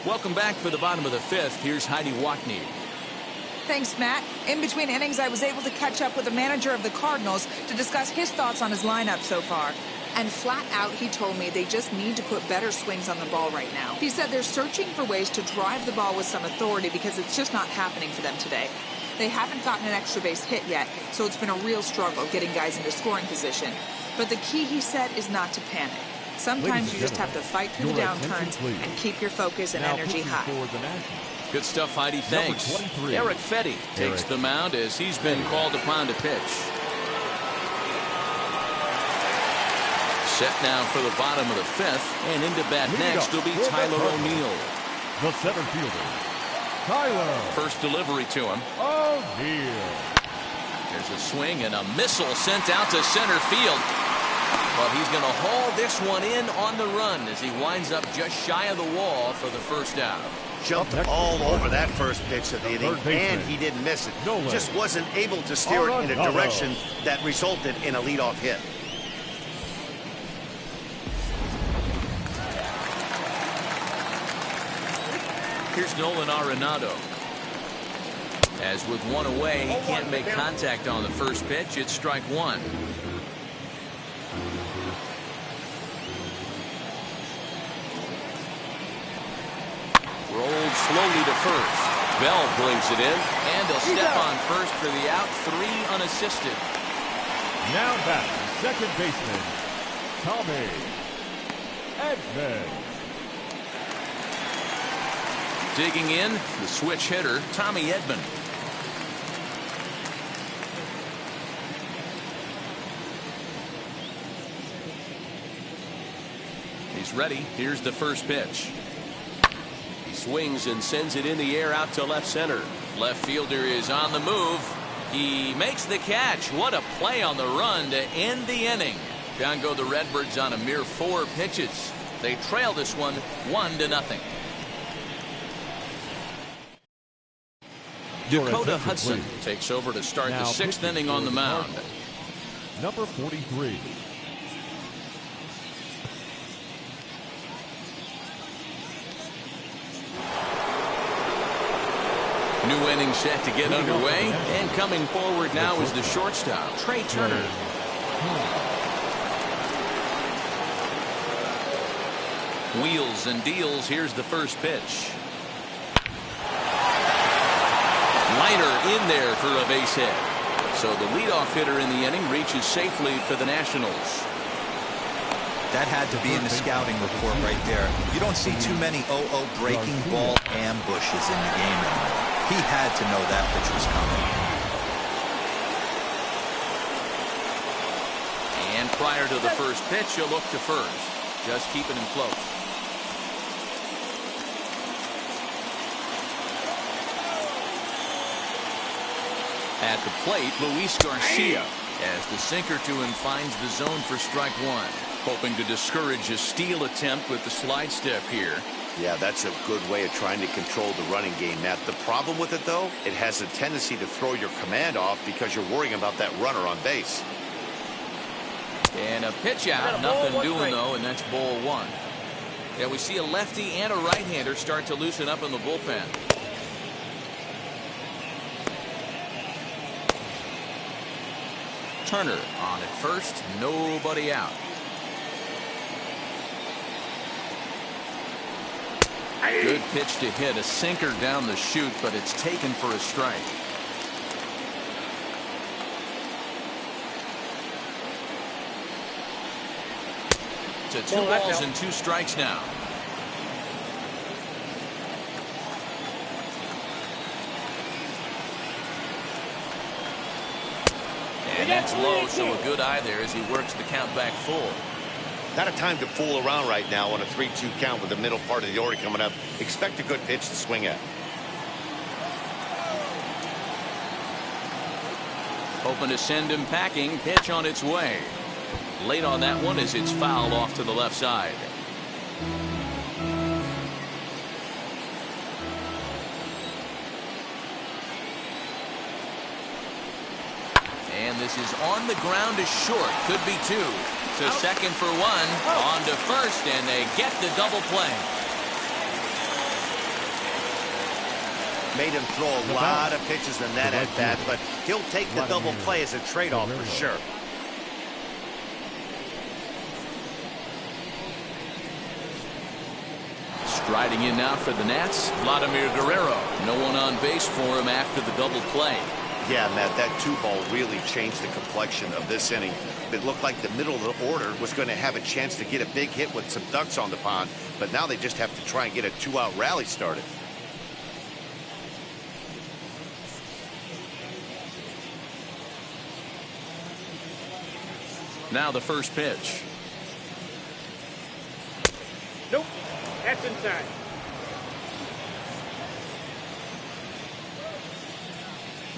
Welcome back for the bottom of the 5th. Here's Heidi Watney. Thanks, Matt. In between innings, I was able to catch up with the manager of the Cardinals to discuss his thoughts on his lineup so far. And flat out, he told me they just need to put better swings on the ball right now. He said they're searching for ways to drive the ball with some authority because it's just not happening for them today. They haven't gotten an extra base hit yet, so it's been a real struggle getting guys into scoring position. But the key, he said, is not to panic. Sometimes you just have to fight through the downturns and keep your focus and energy high. Good stuff, Heidi. Thanks. Eric Fetty takes the mound as he's been called upon to pitch. Set now for the bottom of the 5th, and into bat next will be Tyler O'Neill. The center fielder, Tyler. First delivery to him. O'Neill. There's a swing and a missile sent out to center field. But he's going to haul this one in on the run as he winds up just shy of the wall for the first out. Jumped all over that first pitch of the inning, and he didn't miss it. Just wasn't able to steer it in a direction that resulted in a leadoff hit. Here's Nolan Aronado. As with one away, he can't make contact on the first pitch. It's strike 1. Rolled slowly to first. Bell brings it in, and he'll step on first for the out. 3 unassisted. Now back, second baseman, Tommy Edmond. Digging in, the switch hitter, Tommy Edmond. He's ready. Here's the first pitch. He swings and sends it in the air out to left center. Left fielder is on the move. He makes the catch. What a play on the run to end the inning. Down go the Redbirds on a mere 4 pitches. They trail this one 1-0. Dakota Hudson takes over to start the 6th inning on the mound. Number 43. New inning set to get underway, and coming forward now is the shortstop, Trey Turner. Wheels and deals. Here's the first pitch. Liner in there for a base hit. So the leadoff hitter in the inning reaches safely for the Nationals. That had to be in the scouting report right there. You don't see too many 0-0 breaking ball ambushes in the game anymore. He had to know that pitch was coming. And prior to the first pitch, he'll look to first. Just keeping him close. At the plate, Luis Garcia, as the sinker to him finds the zone for strike 1. Hoping to discourage a steal attempt with the slide step here. Yeah, that's a good way of trying to control the running game, Matt. The problem with it, though, it has a tendency to throw your command off because you're worrying about that runner on base. And a pitch out, nothing doing though, and that's ball 1. Yeah, we see a lefty and a right-hander start to loosen up in the bullpen. Turner on at first, nobody out. Good pitch to hit, a sinker down the chute, but it's taken for a strike. To 2 balls and 2 strikes now. And that's low, so a good eye there as he works the count back full. Not a time to fool around right now on a 3-2 count with the middle part of the order coming up. Expect a good pitch to swing at. Hoping to send him packing. Pitch on its way. Late on that one as it's fouled off to the left side. And this is on the ground to short. Could be 2. To second for 1. On to first, and they get the double play. Made him throw a lot of pitches in that at bat, but he'll take the double play as a trade-off for sure. Striding in now for the Nats, Vladimir Guerrero. No one on base for him after the double play. Yeah, Matt, that 2-ball really changed the complexion of this inning. It looked like the middle of the order was going to have a chance to get a big hit with some ducks on the pond, but now they just have to try and get a 2-out rally started. Now the first pitch. Nope, that's inside.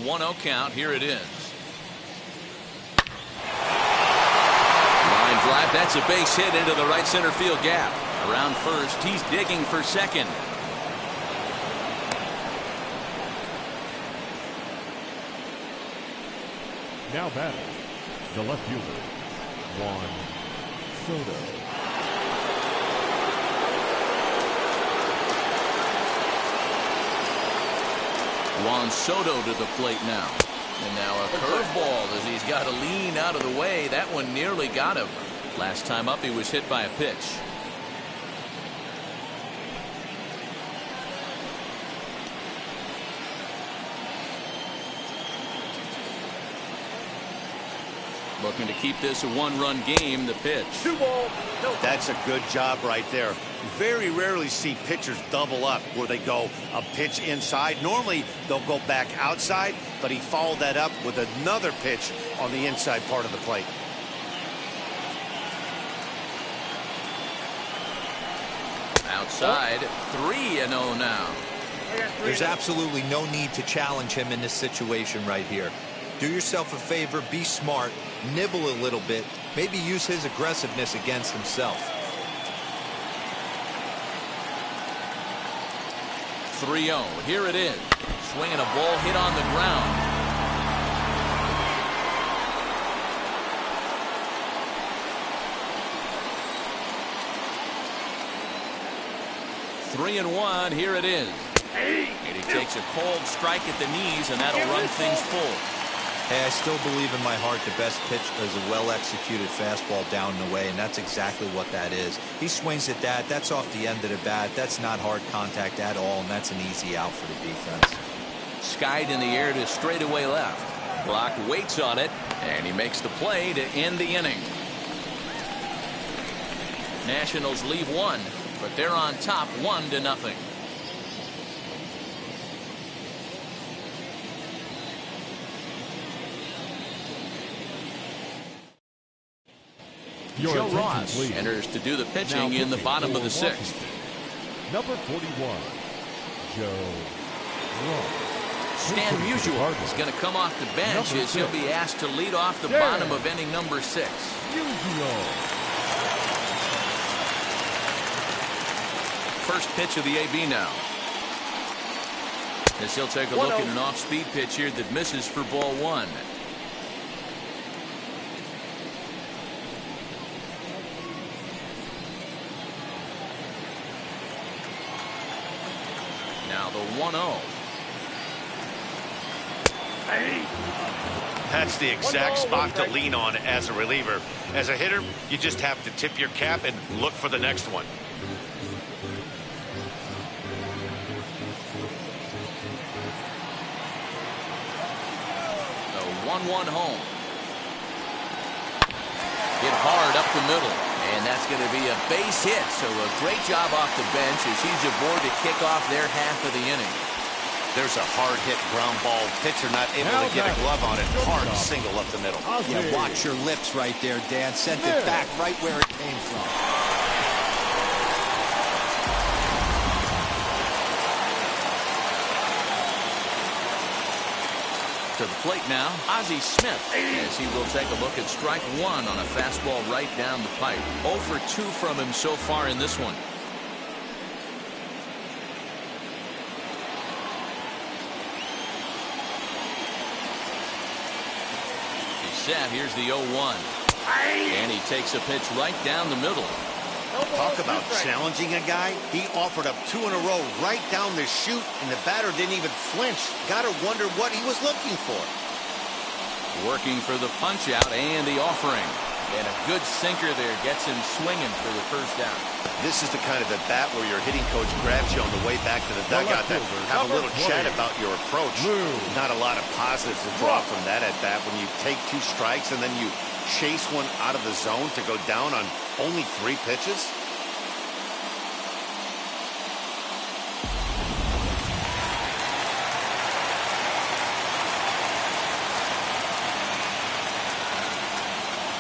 One 0 count. Here it is. Line drive. That's a base hit into the right center field gap. Around first. He's digging for second. Now batting, the left fielder, Juan Soto. Juan Soto to the plate now. And now a curveball as he's got to lean out of the way. That one nearly got him. Last time up he was hit by a pitch. Looking to keep this a one-run game. The pitch. 2 balls, no. That's a good job right there. Very rarely see pitchers double up where they go a pitch inside. Normally they'll go back outside, but he followed that up with another pitch on the inside part of the plate. Outside, 3-0 now. There's absolutely no need to challenge him in this situation right here. Do yourself a favor, be smart, nibble a little bit, maybe use his aggressiveness against himself. 3-0. Here it is. Swinging a ball hit on the ground. Three and one. Here it is. And he takes a cold strike at the knees, and that'll run things full. Hey, I still believe in my heart the best pitch is a well-executed fastball down and away, and that's exactly what that is. He swings at that. That's off the end of the bat. That's not hard contact at all, and that's an easy out for the defense. Skied in the air to straightaway left. Block waits on it, and he makes the play to end the inning. Nationals leave one, but they're on top 1-0. Joe Ross please. enters to do the pitching in the bottom of the 6th. Number 41, Joe Ross. Stan Musial is going to come off the bench as he'll be asked to lead off the bottom of inning number 6. First pitch of the AB now. As he'll take a look at an off-speed pitch here that misses for ball 1. Now the 1-0. That's the exact spot to lean on as a reliever. As a hitter, you just have to tip your cap and look for the next one. The 1-1 home. Hit hard up the middle. And that's going to be a base hit. So a great job off the bench as he's aboard to kick off their half of the inning. There's a hard hit ground ball. Pitcher not able to get a glove on it. Hard single up the middle. Yeah, watch your lips right there, Dan. Sent it back right where it came from. To the plate now, Ozzie Smith, as he will take a look at strike 1 on a fastball right down the pipe. 0 for 2 from him so far in this one. He's set. Here's the 0-1. And he takes a pitch right down the middle. Talk about challenging a guy. He offered up 2 in a row right down the chute, and the batter didn't even flinch. Gotta wonder what he was looking for. Working for the punch out and the offering. And a good sinker there gets him swinging for the first out. This is the kind of at bat where your hitting coach grabs you on the way back to the dugout to have a little chat about your approach. Not a lot of positives to draw from that at bat when you take 2 strikes and then you chase one out of the zone to go down on only 3 pitches.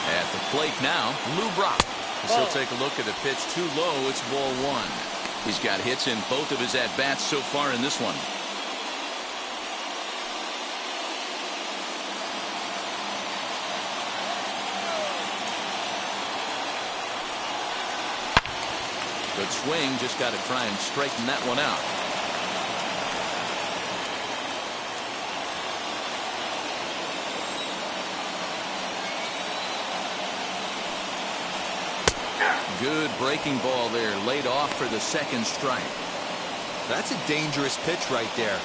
At the plate now, Lou Brock. As he'll take a look at a pitch too low. It's ball 1. He's got hits in both of his at-bats so far in this one. Good swing, just got to try and straighten that one out. Good breaking ball there, laid off for the 2nd strike. That's a dangerous pitch right there.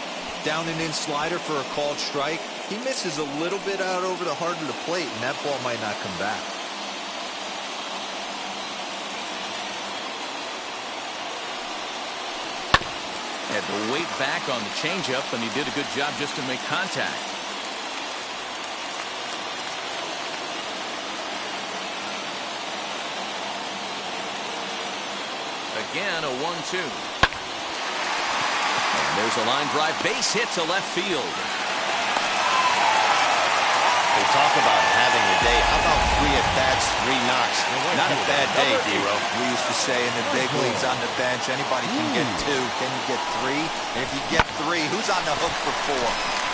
Down and in slider for a called strike. He misses a little bit out over the heart of the plate, and that ball might not come back. Had to wait back on the changeup, and he did a good job just to make contact. Again, a 1-2. And there's a line drive base hit to left field. They talk about having a day. How about 3 at-bats, 3 knocks? Not a bad day, D-Row. We used to say in the big leagues on the bench, anybody can get 2. Can you get 3? And if you get 3, who's on the hook for 4?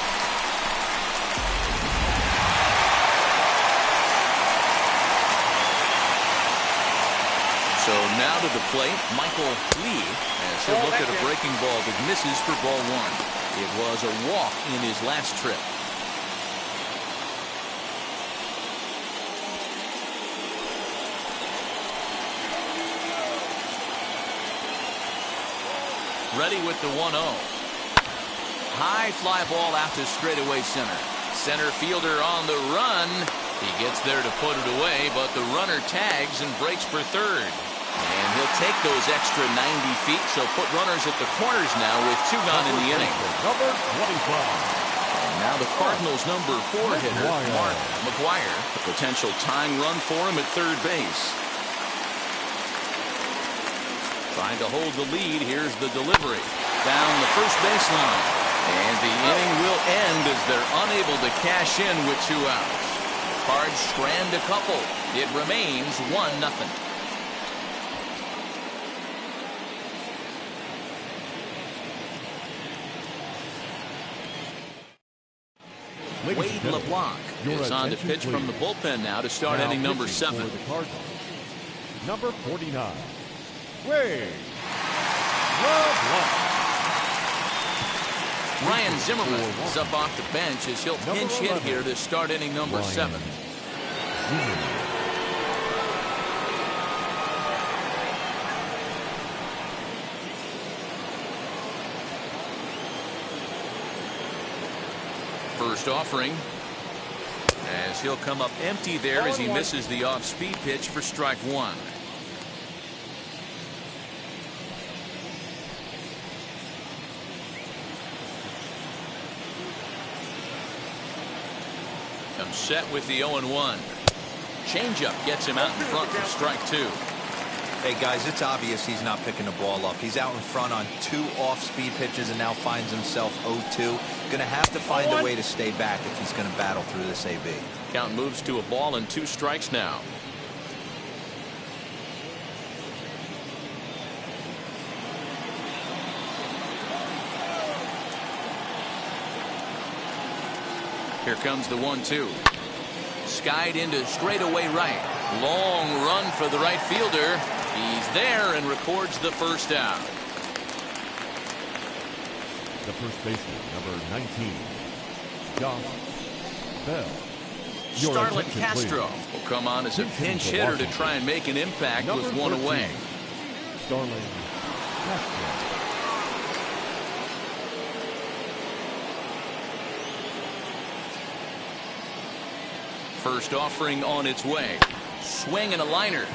So now to the plate, Michael Lee, as he'll look at a breaking ball that misses for ball 1. It was a walk in his last trip. Ready with the 1-0. High fly ball out to straightaway center. Center fielder on the run. He gets there to put it away, but the runner tags and breaks for third. And he'll take those extra 90 feet, so put runners at the corners now with 2 gone in the inning. Number 25. And now the Cardinals' number 4 hitter, Mark McGuire. A potential tying run for him at third base. Trying to hold the lead. Here's the delivery. Down the first baseline. And the inning will end as they're unable to cash in with 2 outs. Cards strand a couple. It remains 1-0. Wade LeBlanc is on to pitch from the bullpen now to start inning number 7. Number 49, Wade LeBlanc. Ryan Zimmerman is up off the bench as he'll pinch hit here to start inning number 7. First offering, as he'll come up empty there as he misses the off-speed pitch for strike 1. Comes set with the 0-1. Changeup gets him out in front for strike 2. Hey guys, it's obvious he's not picking the ball up. He's out in front on 2 off-speed pitches and now finds himself 0-2. Going to have to find a way to stay back if he's going to battle through this AB. Count moves to a ball and 2 strikes now. Here comes the 1-2. Skied into straightaway right. Long run for the right fielder. He's there and records the first out. The first baseman, number 19, Josh Bell. Starlin Castro will come on as a pinch hitter to try and make an impact number with 1 away. Starlin Castro. First offering on its way. Swing and a liner.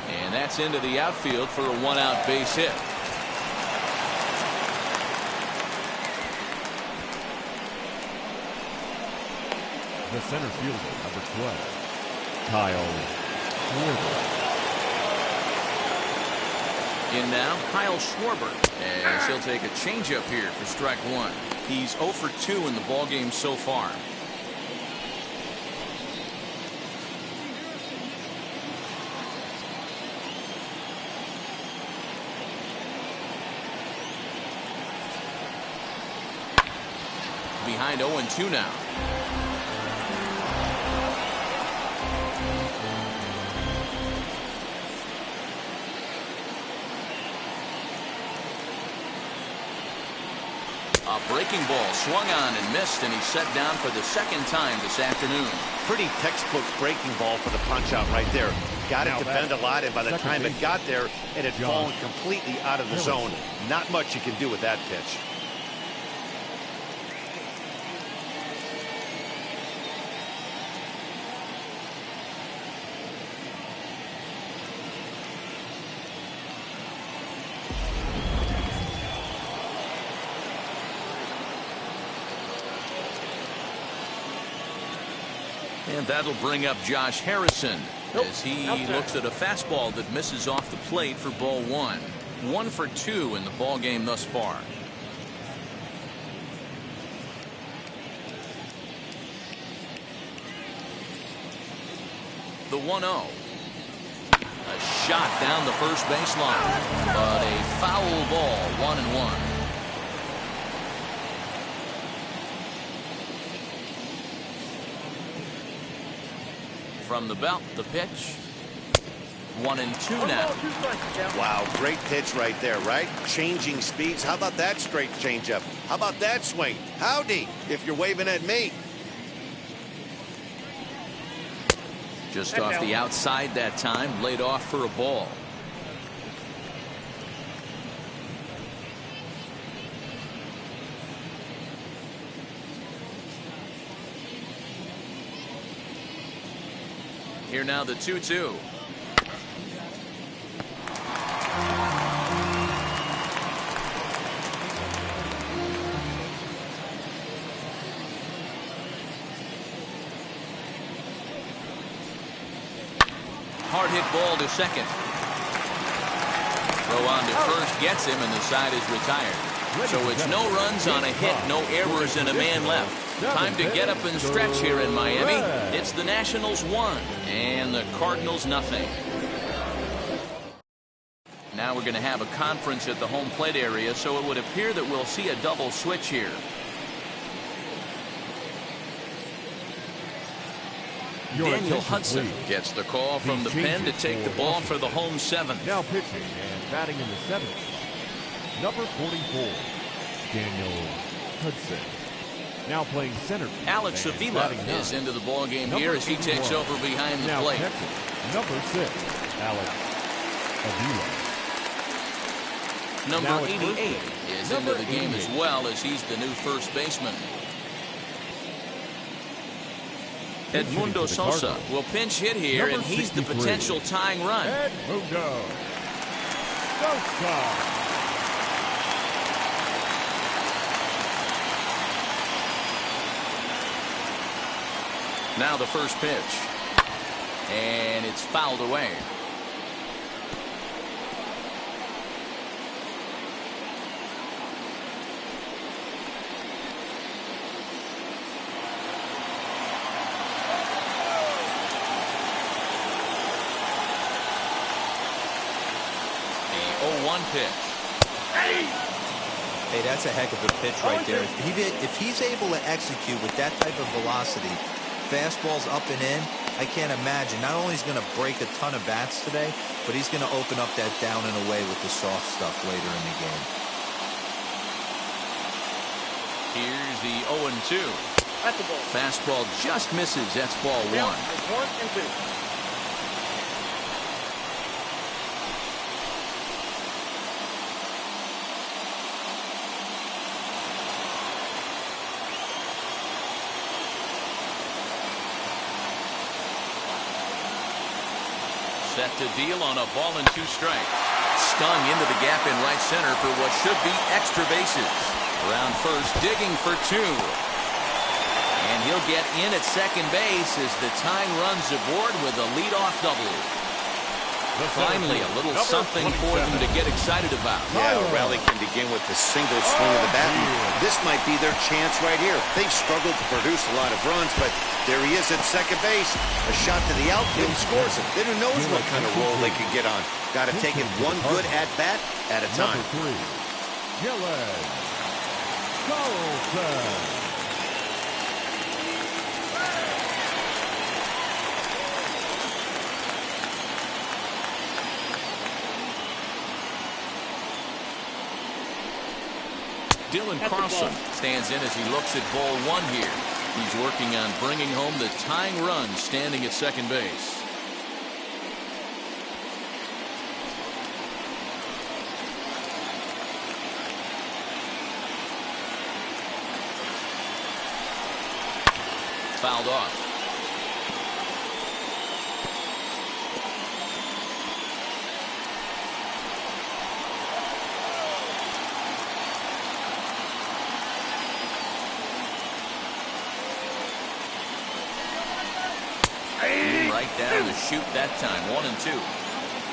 And that's into the outfield for a 1-out base hit. The center fielder, number 12, Kyle Schwarber. In now, Kyle Schwarber, as he'll take a changeup here for strike 1. He's 0 for 2 in the ballgame so far. Behind 0-2 now. A breaking ball swung on and missed, and he's set down for the 2nd time this afternoon. Pretty textbook breaking ball for the punch out right there. Got it to bend a lot, and by the time it got there, it had fallen completely out of the zone. Not much you can do with that pitch. And that'll bring up Josh Harrison. as he looks at a fastball that misses off the plate for ball one. 1 for 2 in the ball game thus far. The 1-0. A shot down the first baseline, but a foul ball. 1-1. From the belt, the pitch. 1-2 now. Wow, great pitch right there, right? Changing speeds. How about that straight changeup? How about that swing? Howdy, if you're waving at me. Just off the outside that time, laid off for a ball. Here now the 2-2. Hard hit ball to second. Throw on to first gets him, and the side is retired. So it's no runs on a hit, no errors, and a man left. Time to get up and stretch here in Miami. It's the Nationals 1 and the Cardinals nothing. Now we're going to have a conference at the home plate area, so it would appear that we'll see a double switch here. Daniel Hudson gets the call from the pen to take the ball for the home 7th. Now pitching and batting in the 7th, number 44, Daniel Hudson. Now playing center. Alex Avila is into the ball game here as he takes over behind the plate. Number 6, Alex Avila. Number 88 is into the game as well as he's the new first baseman. Edmundo Sosa will pinch hit here, and he's the potential tying run. Edmundo Sosa. Now the first pitch, and it's fouled away. Pitch. Hey, that's a heck of a pitch right there. If he's able to execute with that type of velocity, fastballs up and in, I can't imagine. Not only is he going to break a ton of bats today, but he's going to open up that down and away with the soft stuff later in the game. Here's the 0-2. That's the ball. Fastball just misses. That's ball 1. 1-2. Set to deal on a ball and 2 strikes. Stung into the gap in right center for what should be extra bases. Around first, digging for 2. And he'll get in at second base as the tying runs aboard with a leadoff double. Finally, a little something for them to get excited about. Yeah, a rally can begin with the single swing of the bat. This might be their chance right here. They've struggled to produce a lot of runs, but there he is at second base. A shot to the outfield scores him. Then who knows what kind of roll they could get on. Got to take it one good at-bat at a time. Number 3, Gillen Carlson. Dylan Carlson stands in as he looks at ball 1 here. He's working on bringing home the tying run standing at second base. Fouled off. right down the chute that time. 1-2.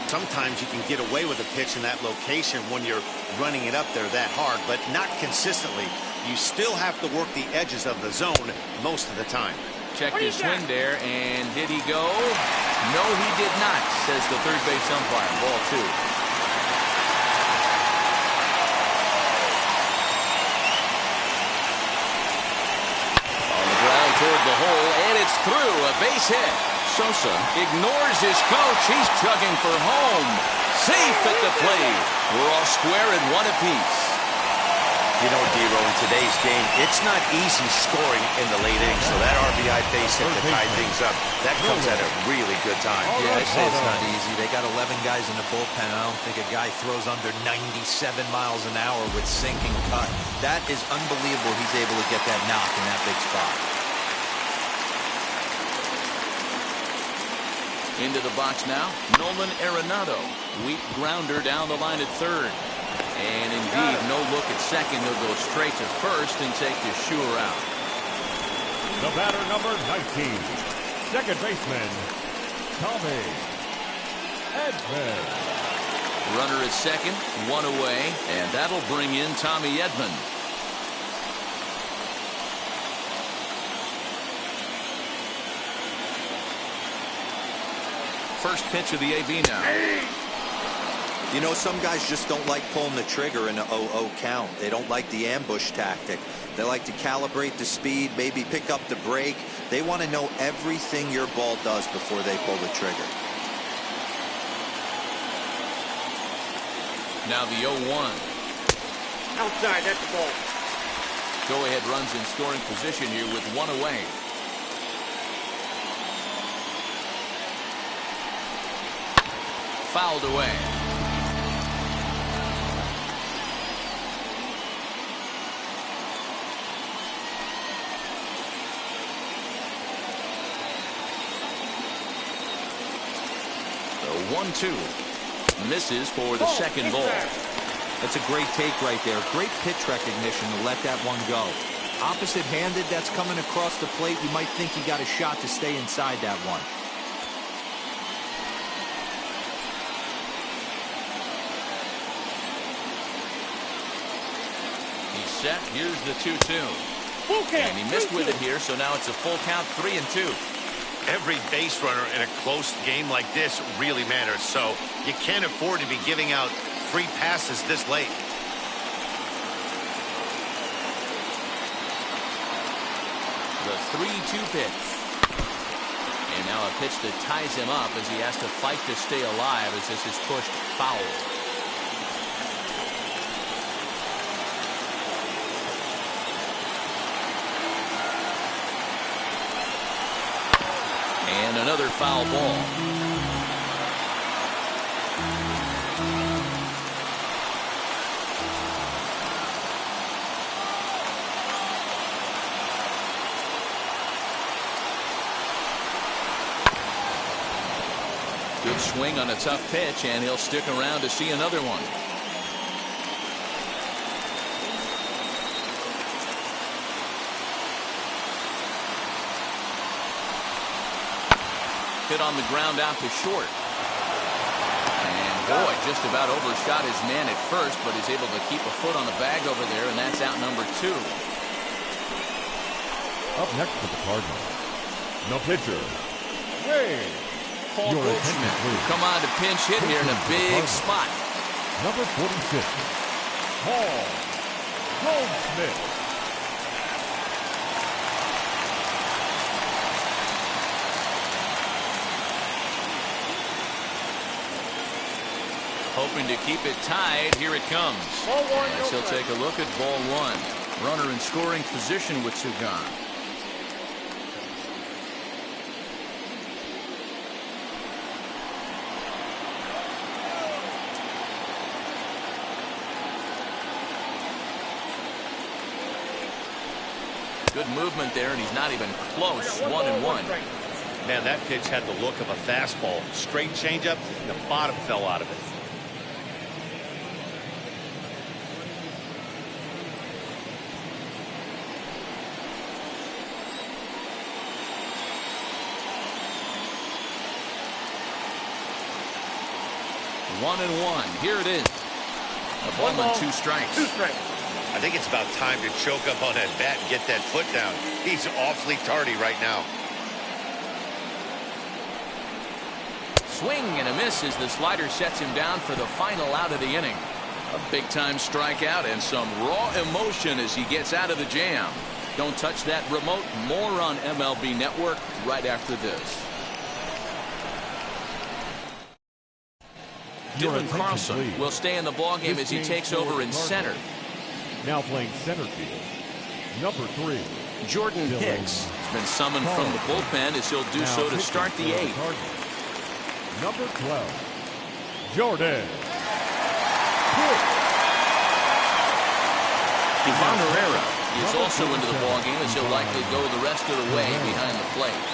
Sometimes you can get away with a pitch in that location when you're running it up there that hard, but not consistently. You still have to work the edges of the zone most of the time. Checked his swing there, and did he go? No, he did not, says the third base umpire. Ball 2. Toward the hole, and it's through. A base hit. Sosa ignores his coach. He's chugging for home. Safe at the plate. We're all square and one apiece. You know, D-Row, in today's game, it's not easy scoring in the late innings, so that RBI base hit to tie things up, that comes at a really good time. Yeah, I'd say it's not easy. They got 11 guys in the bullpen. I don't think a guy throws under 97 miles an hour with sinking cut. That is unbelievable he's able to get that knock in that big spot. Into the box now, Nolan Aronado. Weak grounder down the line at third. And indeed, no look at second. He'll go straight to first and take the sure out. The batter, number 19, second baseman, Tommy Edmond. Runner is second, one away, and that'll bring in Tommy Edmond. First pitch of the AB now. You know, some guys just don't like pulling the trigger in an 0-0 count. They don't like the ambush tactic. They like to calibrate the speed, maybe pick up the brake. They want to know everything your ball does before they pull the trigger. Now the 0-1. Outside, that's the ball. Go-ahead runs in scoring position here with one away. Fouled away. The 1-2 misses for the second ball. That's a great take right there. Great pitch recognition to let that one go. Opposite-handed, that's coming across the plate. You might think he got a shot to stay inside that one. Set. Here's the 2-2. And he missed with it here, so now it's a full count, 3-2. Every base runner in a close game like this really matters, so you can't afford to be giving out free passes this late. The 3-2 pitch. And now a pitch that ties him up as he has to fight to stay alive as this is pushed foul. And another foul ball. Good swing on a tough pitch, and he'll stick around to see another one. Hit on the ground out to short. And boy, just about overshot his man at first, but he's able to keep a foot on the bag over there, and that's out number 2. Up next for the Cardinals, the pitcher, Wade. Paul Goldschmidt come on to pinch hit here in a big spot. Number 46, Paul Goldschmidt. Hoping to keep it tied. Here it comes. Ball one, As he'll take a look at ball 1. Runner in scoring position with Sugan. Good movement there, and he's not even close. 1-1. Man, that pitch had the look of a fastball. Straight changeup, and the bottom fell out of it. 1-1. Here it is. A ball and 2 strikes. 2 strikes. I think it's about time to choke up on that bat and get that foot down. He's awfully tardy right now. Swing and a miss as the slider sets him down for the final out of the inning. A big-time strikeout and some raw emotion as he gets out of the jam. Don't touch that remote. More on MLB Network right after this. Dylan Carlson will stay in the ballgame as he takes over in center. Now playing center field, number 3. Jordan Hicks has been summoned from the bullpen as he'll do so to start the 8th. Number 12, Jordan Hicks. Vladimir Guerrero is also into the ballgame as he'll likely go the rest of the way behind the plate.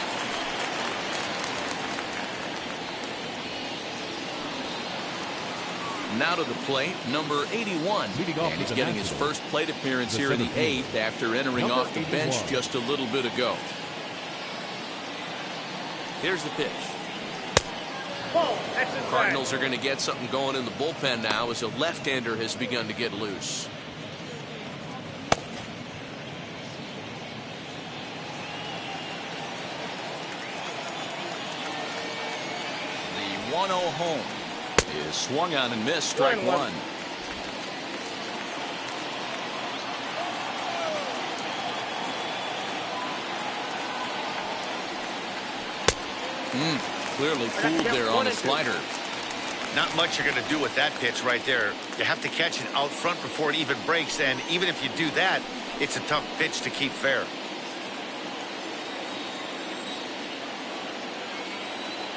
Now to the plate, number 81. And he's getting his first plate appearance here in the 8th after entering off the bench just a little bit ago. Here's the pitch. Cardinals are going to get something going in the bullpen now as a left-hander has begun to get loose. The 1-0 home is swung on and missed. Strike 1. Clearly fooled there on a slider. Not much you're going to do with that pitch right there. You have to catch it out front before it even breaks, and even if you do that, it's a tough pitch to keep fair.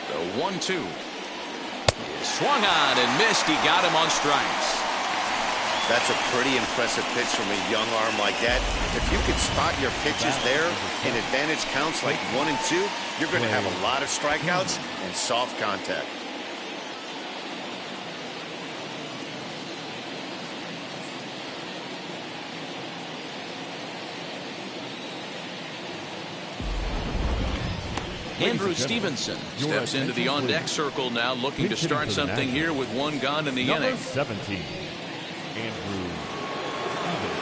The 1-2 is swung on and missed. He got him on strikes. That's a pretty impressive pitch from a young arm like that. If you can spot your pitches there in advantage counts like 1 and 2, you're going to have a lot of strikeouts and soft contact. Andrew Stevenson steps into the on-deck circle now, looking to start something here with 1 gone in the inning. 17, Andrew Stevenson.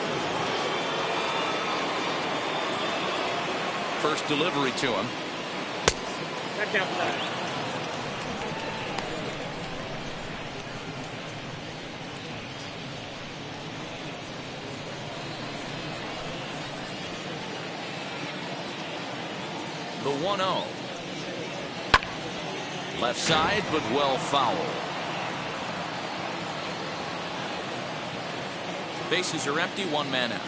First delivery to him. That's outside. The 1-0. Left side, but well foul. Bases are empty, 1 man out.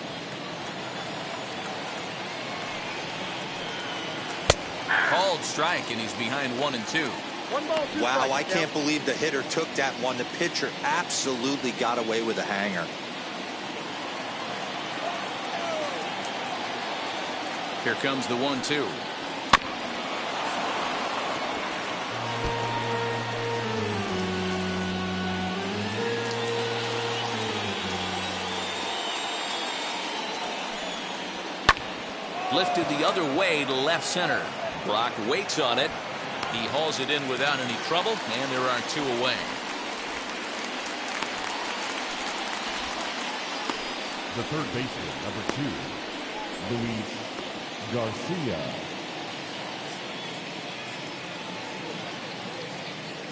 Called strike, and he's behind 1 and 2. 1 ball, 2 Wow, strikes. I can't believe the hitter took that one. The pitcher absolutely got away with a hanger. Here comes the 1-2. Lifted the other way to left center. Brock waits on it. He hauls it in without any trouble, and there are 2 away. The third baseman, number 2, Luis Garcia.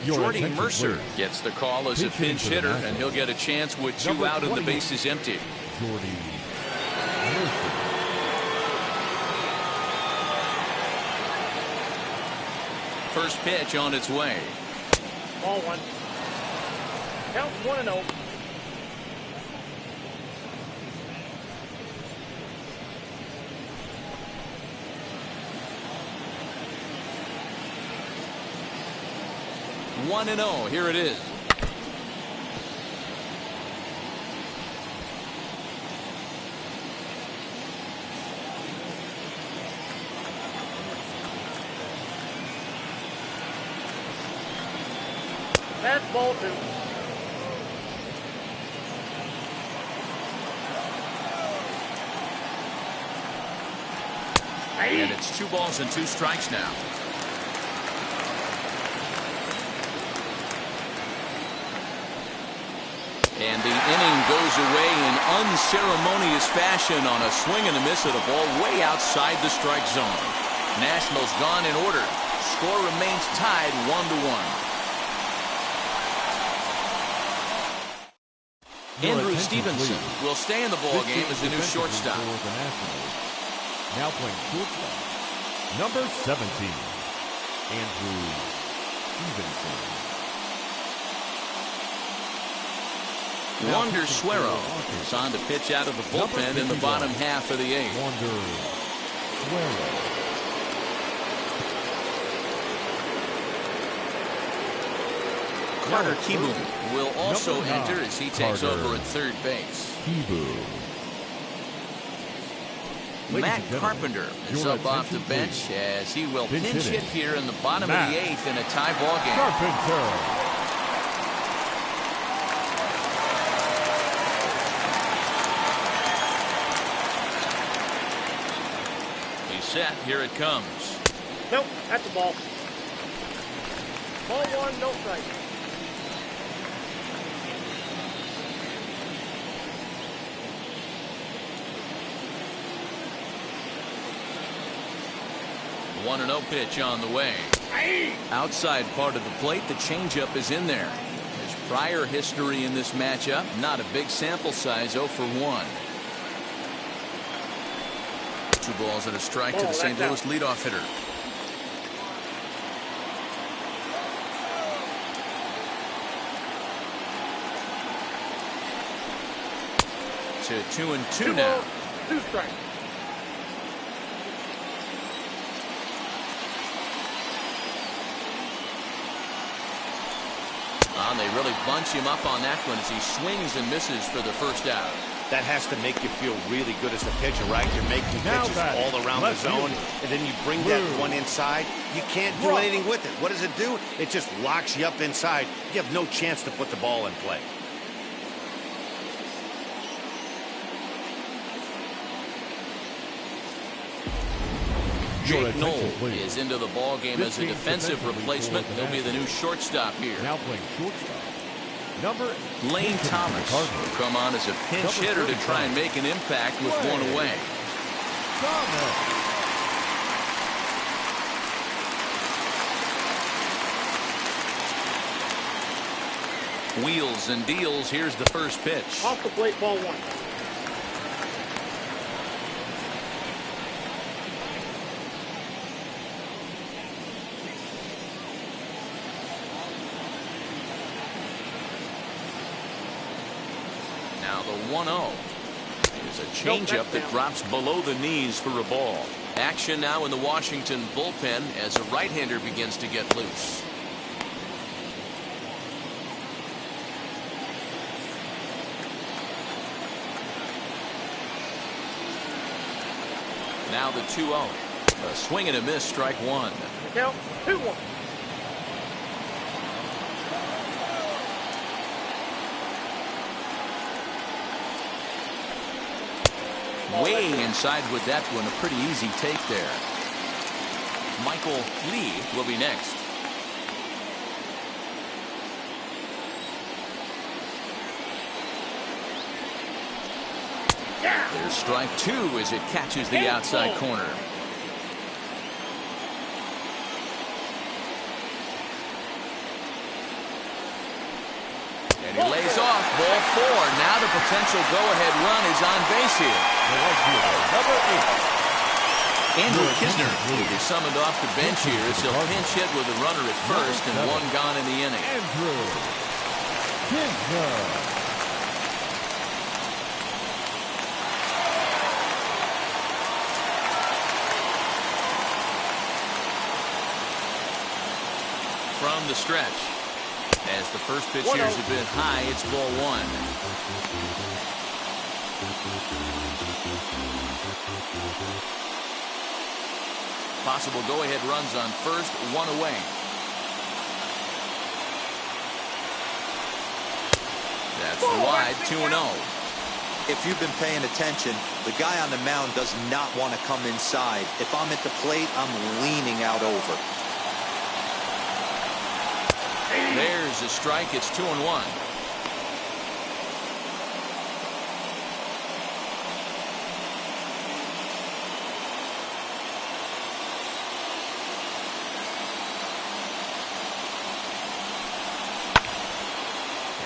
Jordy Mercer gets the call as a pinch hitter, and he'll get a chance with 2 out and the bases empty. Jordy Mercer. First pitch on its way. Ball 1. Counts 1-0. One and 0. Here it is. That's ball 2. And it's 2 balls and 2 strikes now. And the inning goes away in unceremonious fashion on a swing and a miss at a ball way outside the strike zone. Nationals gone in order. Score remains tied 1-1. Andrew Stevenson will stay in the ball game as the new shortstop. Now playing shortstop, number 17, Andrew Stevenson. Wander Suero is on to pitch out of the bullpen in the bottom half of the 8th. Wander Suero. Carter Kieboom will also enter as he takes over at third base. Matt Carpenter is up off the bench as he will pinch hit here in the bottom of the 8th in a tie ball game. Carpenter. Set. Here it comes. Nope, that's the ball. Ball 1, no strike. One 1-0 pitch on the way. Outside part of the plate, the changeup is in there. There's prior history in this matchup. Not a big sample size, 0 for 1. 2 balls and a strike to the St. Louis leadoff hitter. To 2-2 now. 2 strikes. They really bunch him up on that one as he swings and misses for the first out. That has to make you feel really good as a pitcher, right? You're making pitches all around the zone, and then you bring that one inside. You can't do anything with it. What does it do? It just locks you up inside. You have no chance to put the ball in play. Jake Knoll is into the ball game as a defensive replacement. He'll be the new shortstop here. Now playing shortstop, number Lane Thomas will come on as a pinch hitter to try and make an impact with one away. Wheels and deals. Here's the first pitch. Off the plate, ball 1. Now the 1-0 is a changeup that drops below the knees for a ball. Action now in the Washington bullpen as a right-hander begins to get loose. Now the 2-0. A swing and a miss, strike 1. Count 2-1. Way inside with that one. A pretty easy take there. Michael Lee will be next. There's strike 2 as it catches the outside corner. And he lays off. Ball 4. Now the potential go-ahead run is on base here. Number 8. Andrew Kisner will be summoned off the bench here as he'll pinch hit with a runner at first and 1 gone in the inning. Andrew Kisner. From the stretch. As the first pitch here is a bit high, it's ball 1. Possible go-ahead runs on first, 1 away. That's wide, 2-0. If you've been paying attention, the guy on the mound does not want to come inside. If I'm at the plate, I'm leaning out over. There's a strike. It's 2-1.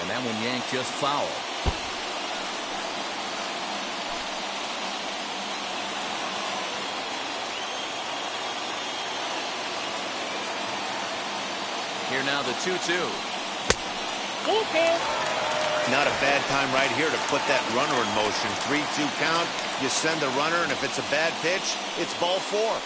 And that one yanked just foul. Here now the 2-2. Not a bad time right here to put that runner in motion. 3-2 count. You send the runner, and if it's a bad pitch, it's ball 4.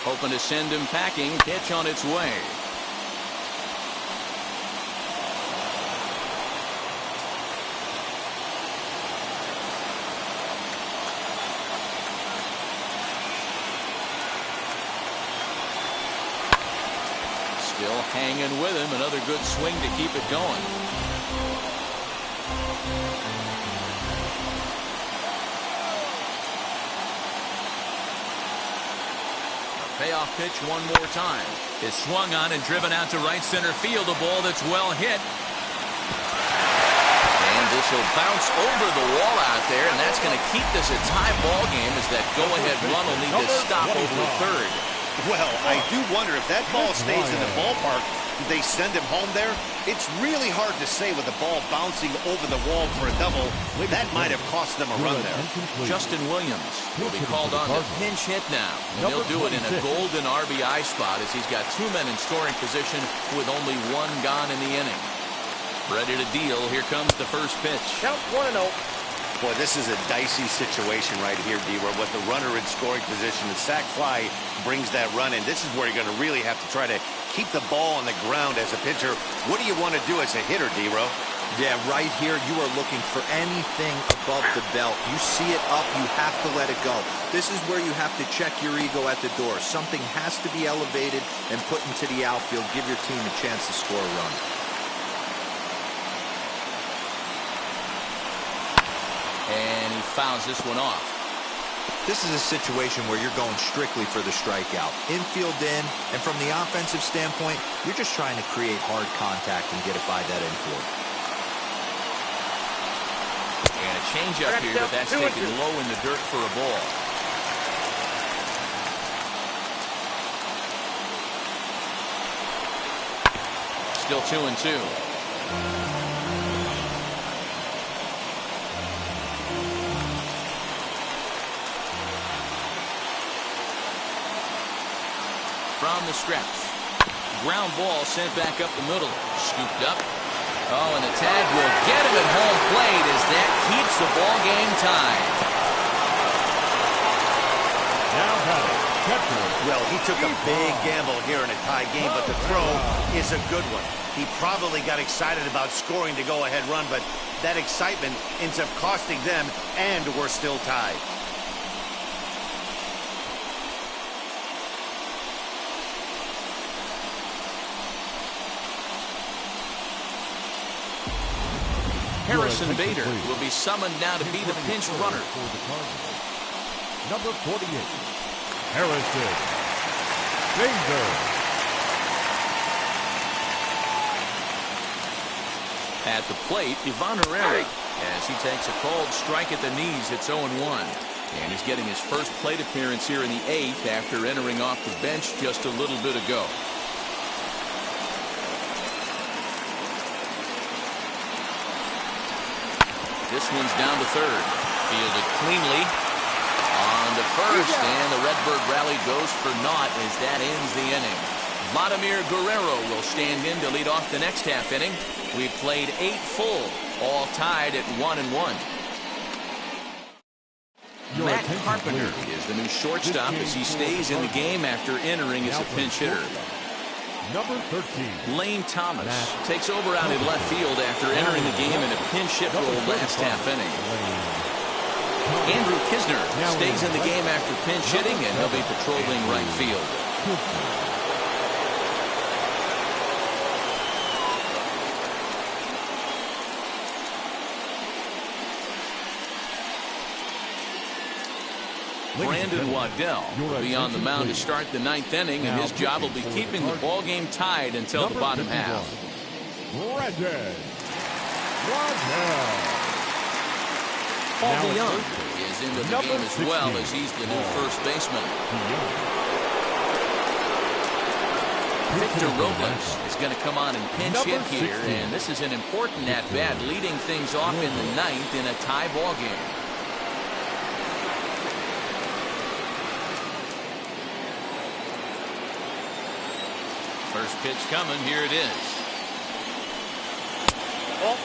Hoping to send him packing. Pitch on its way. Still hanging with him. Another good swing to keep it going. Payoff pitch one more time. Is swung on and driven out to right center field. A ball that's well hit. And this will bounce over the wall out there, and that's going to keep this a tie ball game as that go-ahead run will need to stop over third. Well, I do wonder if that ball stays in the ballpark, do they send him home there? It's really hard to say with the ball bouncing over the wall for a double. That might have cost them a run there. Justin Williams will be called on to pinch hit now, and he'll do it in a golden RBI spot as he's got 2 men in scoring position with only 1 gone in the inning. Ready to deal. Here comes the first pitch. Count 1-0. Boy, this is a dicey situation right here, D-Where with the runner in scoring position. The sac fly brings that run in. This is where you're going to really have to try to keep the ball on the ground as a pitcher. What do you want to do as a hitter, D-Row? Yeah, right here, you are looking for anything above the belt. You see it up, you have to let it go. This is where you have to check your ego at the door. Something has to be elevated and put into the outfield. Give your team a chance to score a run. And he fouls this one off. This is a situation where you're going strictly for the strikeout. Infield in, and from the offensive standpoint, you're just trying to create hard contact and get it by that infield. And a changeup here, but that's taken low in the dirt for a ball. Still 2-2. From the stretch. Ground ball sent back up the middle. Scooped up. Oh, and the tag will get him at home plate as that keeps the ball game tied. Now batting, catcher. Well, he took a big gamble here in a tie game, but the throw is a good one. He probably got excited about scoring the go-ahead run, but that excitement ends up costing them, and we're still tied. Harrison Bader will be summoned now to be the pinch runner. For the Cardinals. Number 48, Harrison Bader. At the plate, Vladimir Guerrero, as he takes a called strike at the knees. It's 0-1. And he's getting his first plate appearance here in the 8th after entering off the bench just a little bit ago. This one's down to third. Fielded cleanly on the first, and the Redbird rally goes for naught as that ends the inning. Vladimir Guerrero will stand in to lead off the next half inning. We've played 8 full, all tied at 1-1. Matt Carpenter is the new shortstop as he stays in the game after entering as a pinch hitter. Number 13, Lane Thomas takes over out in left field after entering the game in a pinch hit role last half inning. Andrew Kisner stays in the game after pinch hitting, and he'll be patrolling right field. Brandon Waddell will be on the mound to start the 9th inning, and his job will be keeping the ball game tied until the bottom half. Brandon Waddell. Paul Young is into the game as well, as he's the new first baseman. Victor Robles is going to come on and pinch hit here, and this is an important at-bat, leading things off in the ninth in a tie ball game. First pitch coming. Here it is. Oh.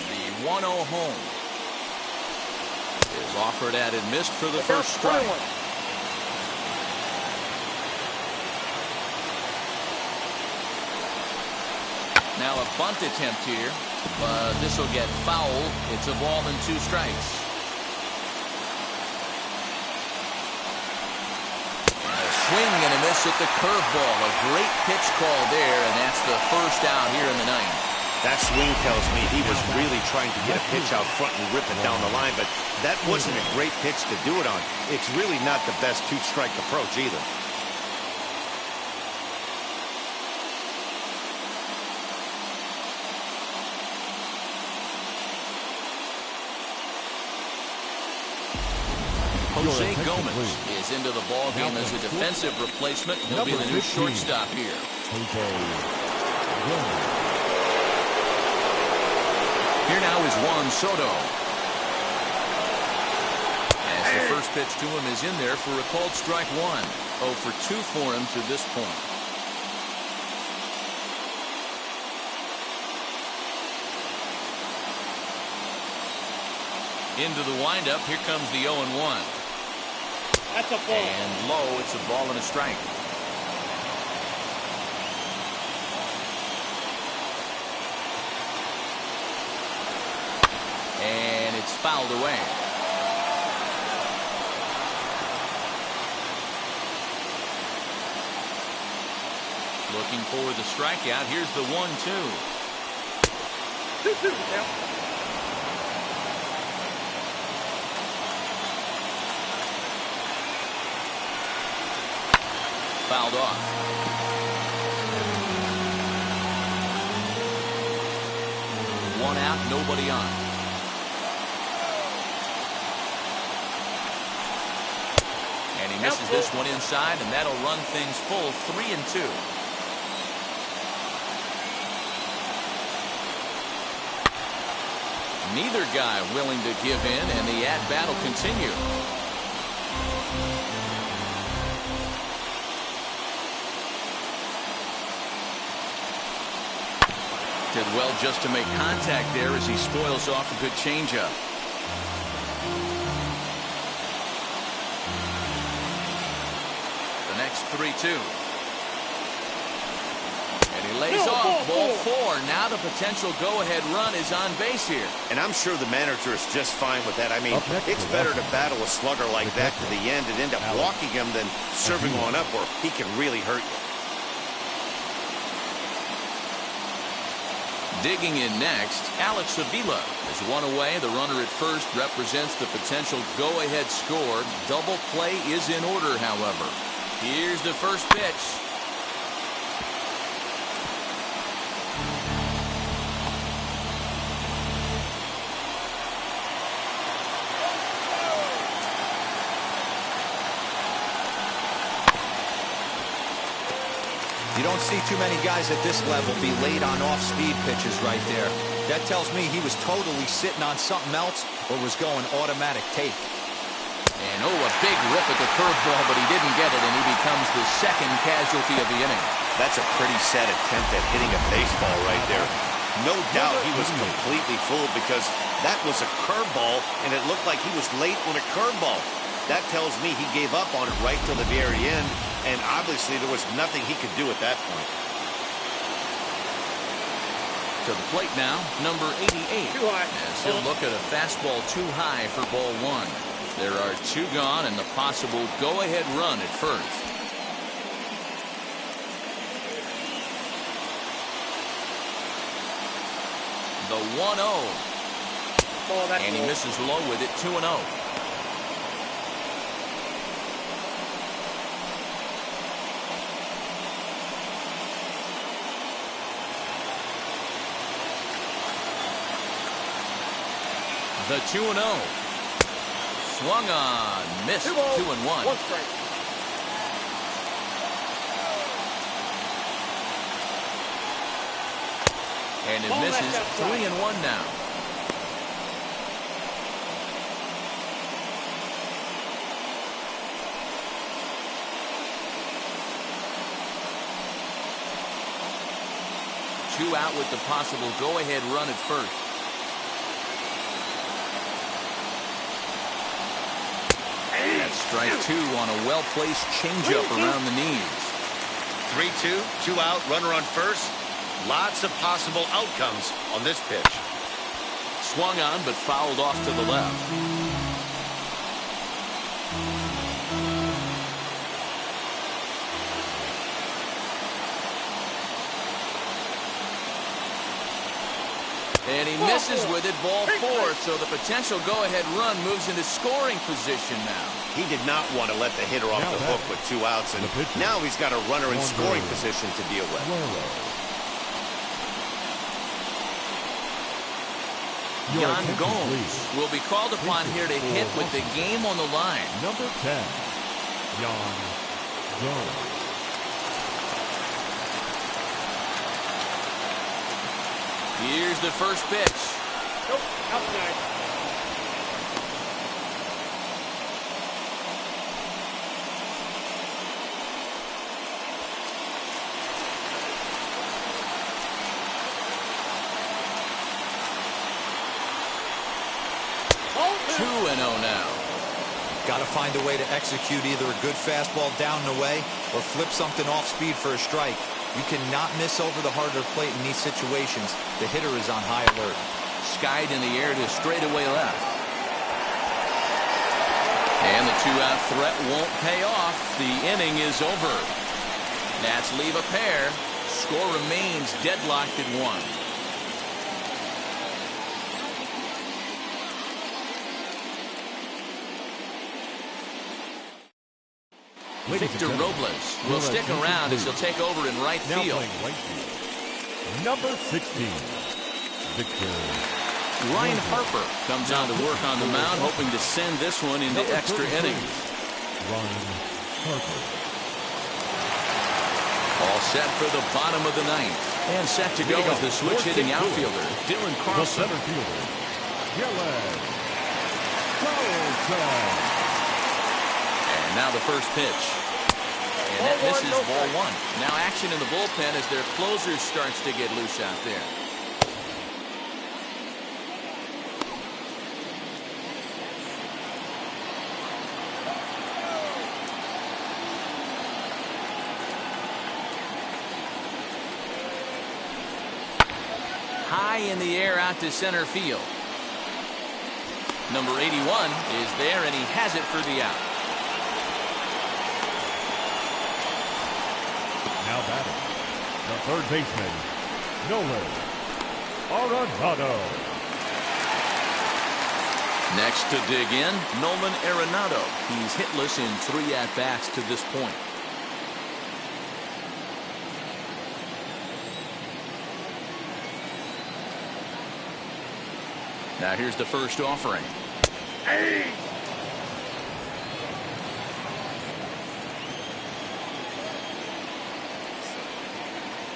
The 1-0 home is offered at and missed for the first strike. Now a bunt attempt here, but this will get foul. It's a ball and 2 strikes. A swing and a miss at the curveball. A great pitch call there, and that's the first out here in the ninth. That swing tells me he was really trying to get a pitch out front and rip it down the line, but that wasn't a great pitch to do it on. It's really not the best 2-strike approach either. Jose Gomez is into the ball game as a defensive replacement. He'll be the new shortstop here. Here now is Juan Soto. As the first pitch to him is in there for a called strike 1. 0 for 2 for him to this point. Into the windup. Here comes the 0-1. That's a ball. And low. It's a ball and a strike. And it's fouled away. Looking for the strikeout. Here's the 1-2. 2-2 now. Fouled off. One out, nobody on. And he misses this one inside, and that'll run things full. 3-2. Neither guy willing to give in, and the at-bat will continue. Did well just to make contact there as he spoils off a good changeup. The next 3-2. And he lays off. Ball 4. Now the potential go-ahead run is on base here. And I'm sure the manager is just fine with that. I mean, it's better to battle a slugger like that to the end and end up walking him than serving one up where he can really hurt you. Digging in next, Alex Avila is one away. The runner at first represents the potential go-ahead score. Double play is in order, however. Here's the first pitch. You don't see too many guys at this level be late on off-speed pitches right there. That tells me he was totally sitting on something else or was going automatic take. And a big rip at the curveball, but he didn't get it, and he becomes the second casualty of the inning. That's a pretty sad attempt at hitting a baseball right there. No doubt he was completely fooled because that was a curveball, and it looked like he was late on a curveball. That tells me he gave up on it right till the very end, and obviously there was nothing he could do at that point. To the plate now, number 88. Too high. As he'll look at a fastball too high for ball 1. There are 2 gone and the possible go-ahead run at first. The 1-0. And he misses low with it. 2-0. The 2-0. Swung on, missed. 2-1. 1 strike. And it misses. 3-1 now. Two out with the possible go-ahead run at first. That's strike 2 on a well-placed changeup around the knees. 3-2, 2 out, runner on first. Lots of possible outcomes on this pitch. Swung on, but fouled off to the left. And he misses with it, ball 4, so the potential go-ahead run moves into scoring position now. He did not want to let the hitter off the hook with 2 outs, and now he's got a runner in scoring position to deal with. Knowles will be called upon here to hit with the game on the line. Number 10, Knowles. Here's the first pitch. Nope, outside. Oh, 2-0 now. Got to find a way to execute either a good fastball down and away or flip something off speed for a strike. You cannot miss over the harder plate in these situations. The hitter is on high alert. Skied in the air to straightaway left. And the 2-out threat won't pay off. The inning is over. Nats leave a pair. Score remains deadlocked at 1. Victor Robles will stick around as he'll take over in right field. Number 16, Victor. Ryan Harper comes on to work on the mound, hoping to send this one into extra innings. Ryan Harper. All set for the bottom of the 9th. And set to go as the switch-hitting outfielder, Dylan Carlson. The center fielder, Dylan Carlson. And now the first pitch. And that misses ball 1. Now action in the bullpen as their closer starts to get loose out there. High in the air out to center field. Number 81 is there, and he has it for the out. Now batting, the third baseman, Nolan Aronado. Next to dig in, Nolan Aronado. He's hitless in 3 at-bats to this point. Now here's the first offering. Hey!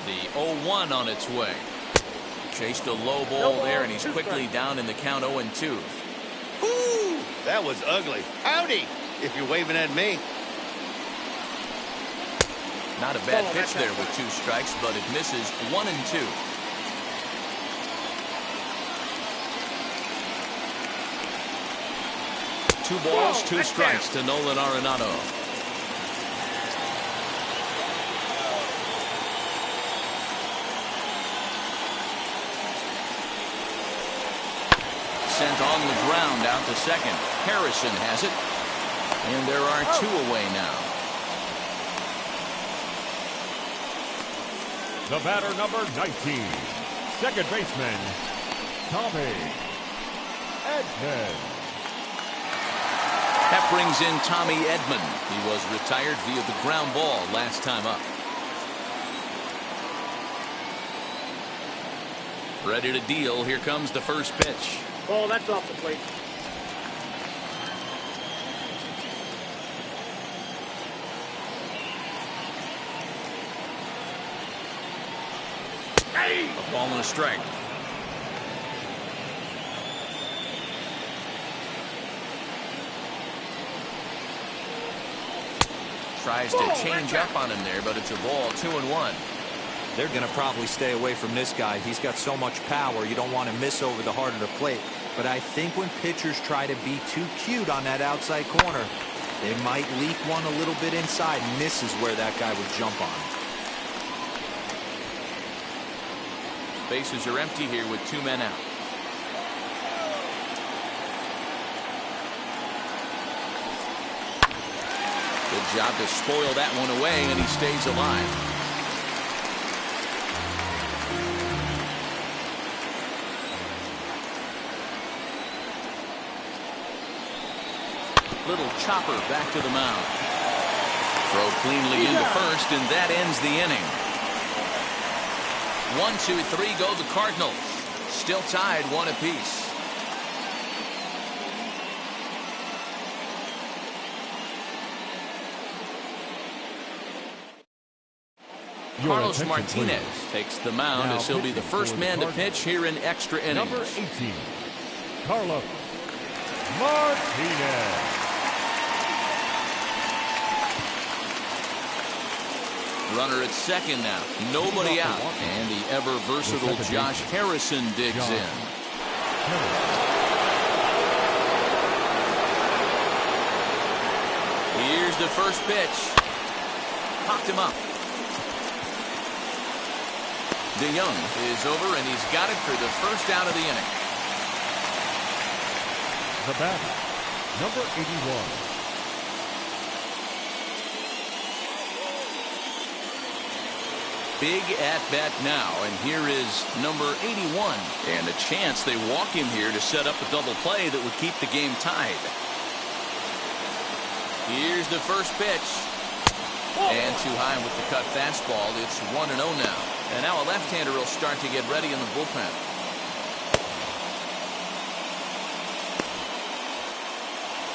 The 0-1 on its way. Chased a low ball there, and he's quickly down in the count 0-2. Woo! That was ugly. Howdy, if you're waving at me. Not a bad pitch there with 2 strikes, but it misses 1-2. Two balls, 2 strikes to Nolan Aronado. Sent on the ground out to second. Harrison has it. And there are 2 away now. The batter, number 19, second baseman, Tommy Edmond. That brings in Tommy Edmond. He was retired via the ground ball last time up. Ready to deal. Here comes the first pitch. Ball, that's off the plate. A ball and a strike. Tries to change up on him there, but it's a ball, 2-1. They're going to probably stay away from this guy. He's got so much power. You don't want to miss over the heart of the plate. But I think when pitchers try to be too cute on that outside corner, they might leak one a little bit inside, and this is where that guy would jump on. Bases are empty here with 2 men out. Good job to spoil that one away, and he stays alive. Little chopper back to the mound. Throw cleanly into first, and that ends the inning. 1, 2, 3 go the Cardinals. Still tied 1 apiece. Carlos Martinez takes the mound as he'll be the first man to pitch here in extra innings. Number 18, Carlos Martinez. Runner at second now. Nobody out. And the ever versatile Josh Harrison digs in. Here's the first pitch. Popped him up. DeYoung is over, and he's got it for the first out of the inning. The batter, number 81. Big at bat now, and here is number 81, and a chance they walk him here to set up a double play that would keep the game tied. Here's the first pitch, and too high with the cut fastball. It's 1-0 now, and now a left-hander will start to get ready in the bullpen.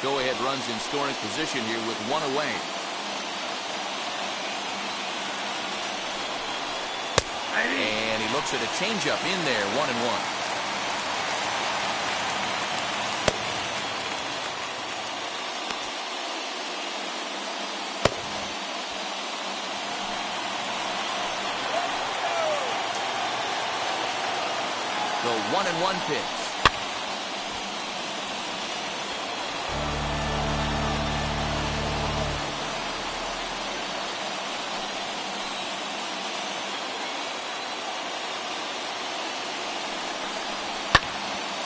Go-ahead runs in scoring position here with 1 away. And he looks at a changeup in there, 1-1. The 1-1 pitch.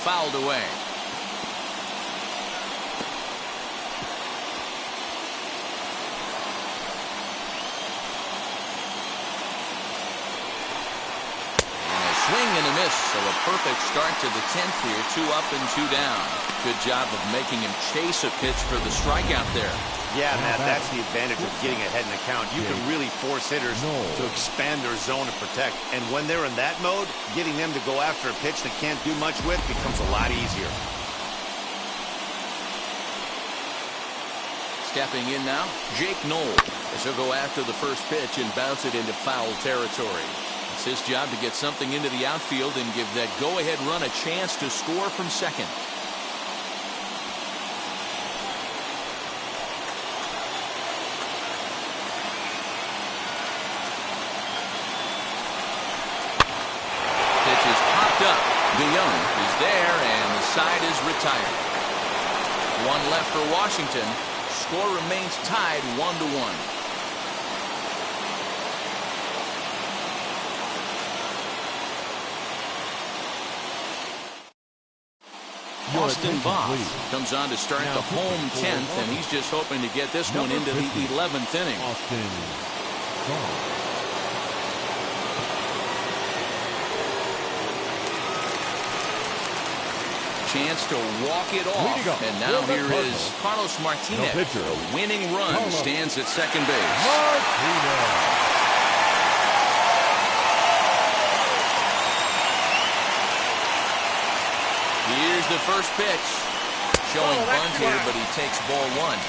Fouled away. And a swing and a miss, so a perfect start to the 10th here. 2 up and 2 down. Good job of making him chase a pitch for the strikeout there. Yeah, Matt, that's the advantage of getting ahead in the count. You can really force hitters to expand their zone and protect. And when they're in that mode, getting them to go after a pitch they can't do much with becomes a lot easier. Stepping in now, Jake Knoll, as he'll go after the first pitch and bounce it into foul territory. It's his job to get something into the outfield and give that go-ahead run a chance to score from second. DeYoung is there, and the side is retired. 1 left for Washington. Score remains tied 1-1. Austin Voth comes on to start the home 10th, and he's just hoping to get this one into the 11th inning. Austin Voth. Chance to walk it off, and now here is Carlos Martinez. The winning run stands at second base. Here's Here's the first pitch. Showing bunt here, but he takes ball one.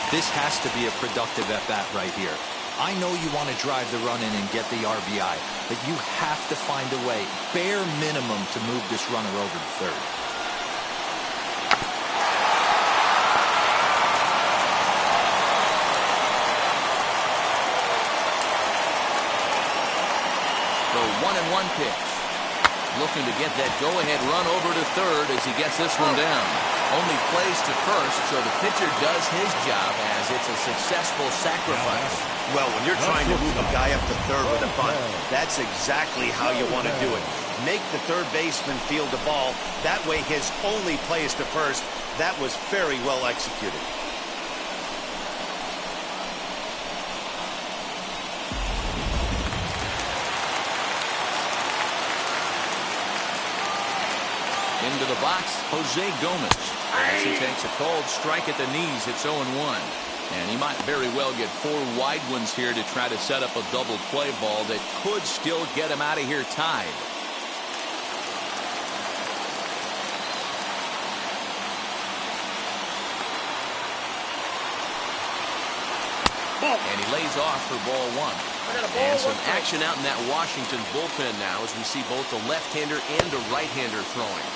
This has to be a productive at-bat right here. I know you want to drive the run in and get the RBI, but you have to find a way, bare minimum, to move this runner over to third. The 1-1 pitch. Looking to get that go-ahead run over to third as he gets this one down. Only plays to first, so the pitcher does his job as it's a successful sacrifice. Well, when you're trying to move a guy up to third with a bunt, that's exactly how you want to do it. Make the third baseman field the ball. That way his only play is to first. That was very well executed. Into the box, Jose Gomez. As he takes a cold strike at the knees, it's 0-1. And he might very well get 4 wide ones here to try to set up a double play ball that could still get him out of here tied. And he lays off for ball one. And some action out in that Washington bullpen now as we see both a left-hander and a right-hander throwing.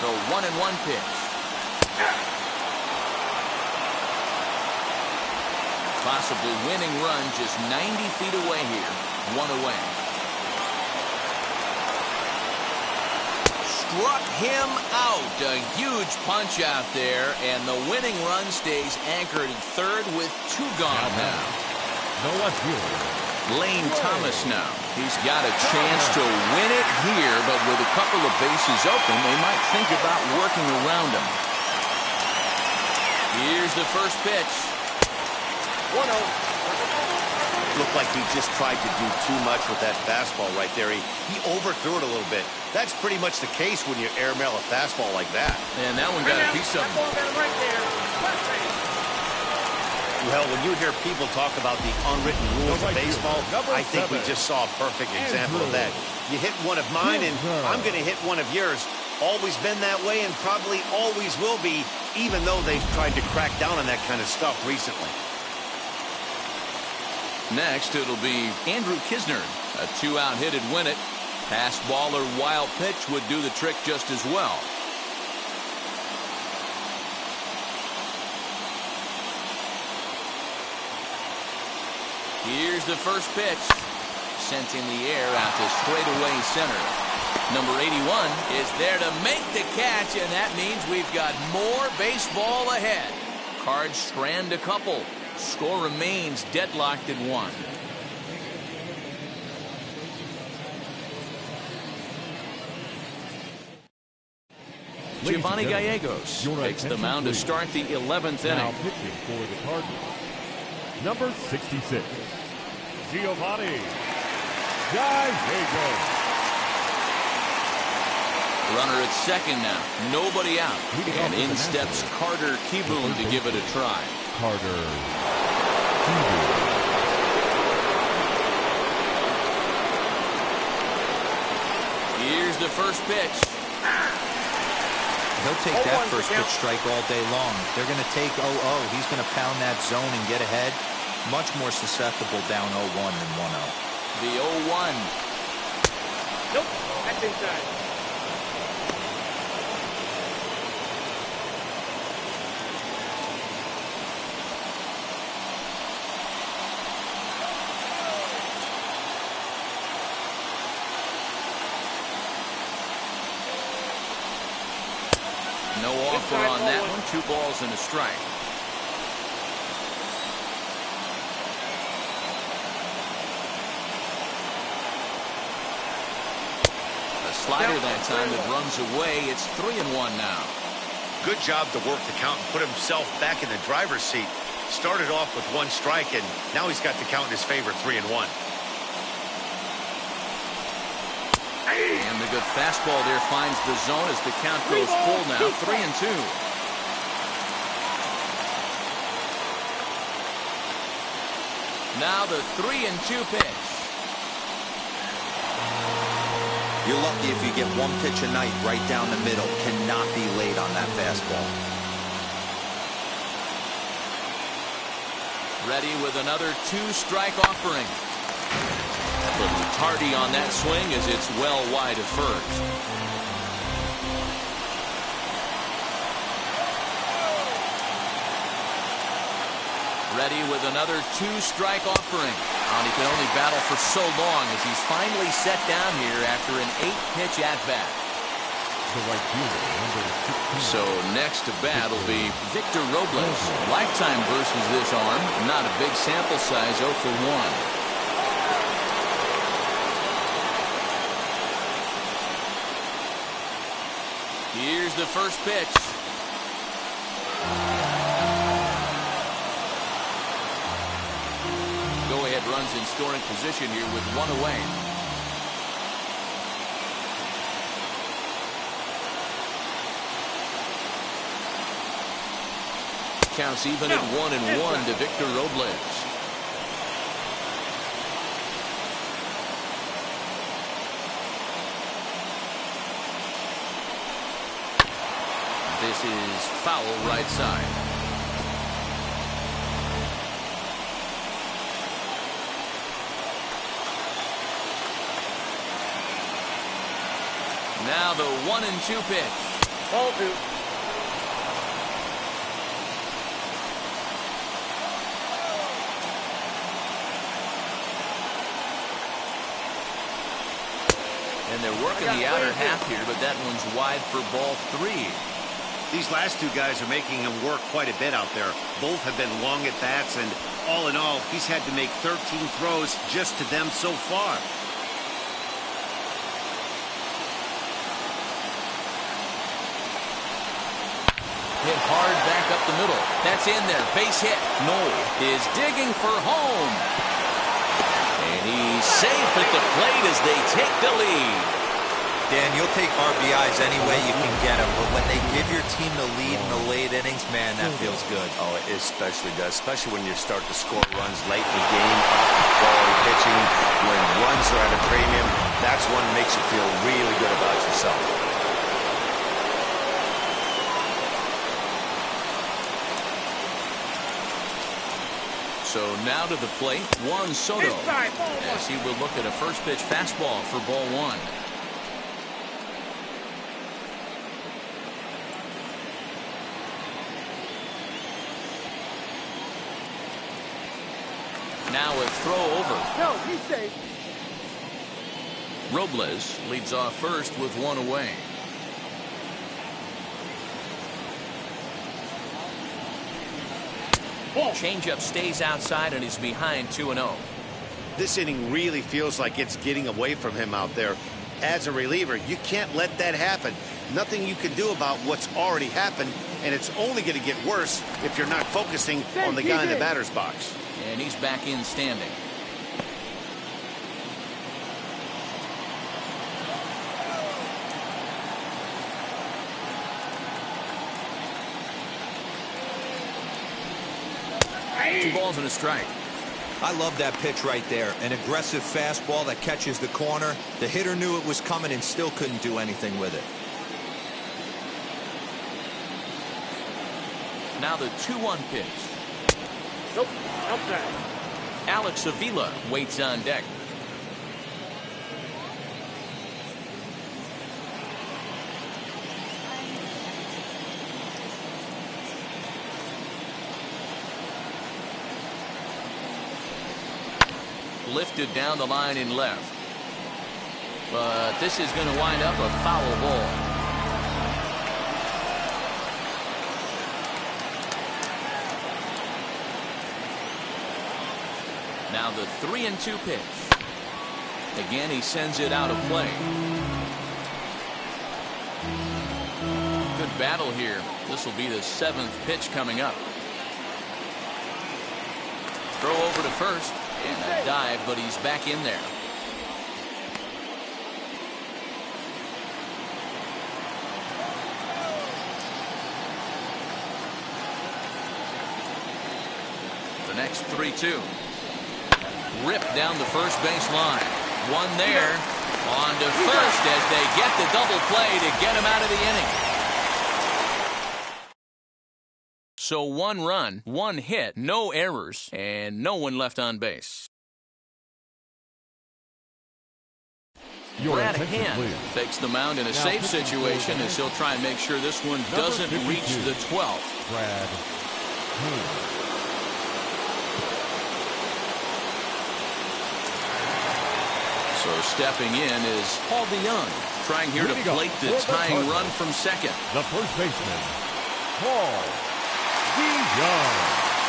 The 1-1 pitch. Possibly winning run just 90 feet away here. 1 away. Struck him out. A huge punch out there, and the winning run stays anchored at third with 2 gone now. Lane Thomas now. He's got a chance to win it here, but with a couple of bases open, they might think about working around him. Here's the first pitch. 1-0. Looked like he just tried to do too much with that fastball right there. He overthrew it a little bit. That's pretty much the case when you airmail a fastball like that. And that one got a piece of him. Right there. Well, when you hear people talk about the unwritten rules of baseball, I think we just saw a perfect example of that. You hit one of mine, and I'm going to hit one of yours. Always been that way and probably always will be, even though they've tried to crack down on that kind of stuff recently. Next, it'll be Andrew Kisner. A 2-out hit'd win it. Pass ball or wild pitch would do the trick just as well. Here's the first pitch. Sent in the air out to straightaway center. Number 81 is there to make the catch, and that means we've got more baseball ahead. Cards strand a couple. Score remains deadlocked at 1. Giovanni Gallegos takes the mound to start the 11th inning. Now pitching for the Cardinals, number 66, Giovanni Gallegos. Runner at second now. Nobody out. And in steps Carter Kieboom to give it a try. Carter Kieboom. Here's the first pitch. He'll take that first pitch strike all day long. They're going to take 0-0. He's going to pound that zone and get ahead. Much more susceptible down 0-1 than 1-0. The 0-1. Nope, that's inside. No offer on that one. 2 balls and a strike. A slider that time that runs away. It's 3-1 now. Good job to work the count and put himself back in the driver's seat. Started off with 1 strike, and now he's got the count in his favor, 3-1. And the good fastball there finds the zone as the count goes full now. 3-2. Now the 3-2 pitch. You're lucky if you get one pitch a night right down the middle. Cannot be late on that fastball. Ready with another 2-strike offering. A little tardy on that swing as it's well wide of first. Ready with another 2-strike offering. And he can only battle for so long as he's finally set down here after an 8-pitch at-bat. So next to bat will be Victor Robles. Lifetime versus this arm. Not a big sample size, 0 for 1. Here's the first pitch. Go-ahead runs in scoring position here with 1 away. Counts even at 1-1 to Victor Robles. This is foul right side. Now the 1-2 pitch. Ball 2. And they're working the outer half here, but that one's wide for ball 3. These last two guys are making him work quite a bit out there. Both have been long at bats, and all in all, he's had to make 13 throws just to them so far. Hit hard back up the middle. That's in there. Base hit. Knoll is digging for home. And he's safe at the plate as they take the lead. Dan, you'll take RBIs any way you can get them, but when they give your team the lead in the late innings, man, that feels good. Oh, it especially does, especially when you start to score runs late in the game, off of quality pitching. When runs are at a premium, that's when it makes you feel really good about yourself. So now to the plate, Juan Soto, as he will look at a first pitch fastball for ball 1. Now a throw over. No, he's safe. Robles leads off first with 1 away. Changeup stays outside and he's behind 2-0. This inning really feels like it's getting away from him out there. As a reliever, you can't let that happen. Nothing you can do about what's already happened, and it's only going to get worse if you're not focusing on the guy in the batter's box. And he's back in standing. Two balls and a strike. I love that pitch right there. An aggressive fastball that catches the corner. The hitter knew it was coming and still couldn't do anything with it. Now the 2-1 pitch. Nope, outside. Alex Avila waits on deck. Lifted down the line in left. But this is going to wind up a foul ball. Now the 3-2 pitch. Again, he sends it out of play. Good battle here. This will be the 7th pitch coming up. Throw over to first. And a dive, but he's back in there. The next 3-2. ripped down the first base line. One there. On to first as they get the double play to get him out of the inning. So 1 run, 1 hit, no errors, and no one left on base. Brad Hand takes the mound in a safe situation as he'll try and make sure this one doesn't reach the 12th. Brad Hand. So stepping in is Paul DeYoung, trying here to plate the tying run from second. The first baseman, Paul DeYoung.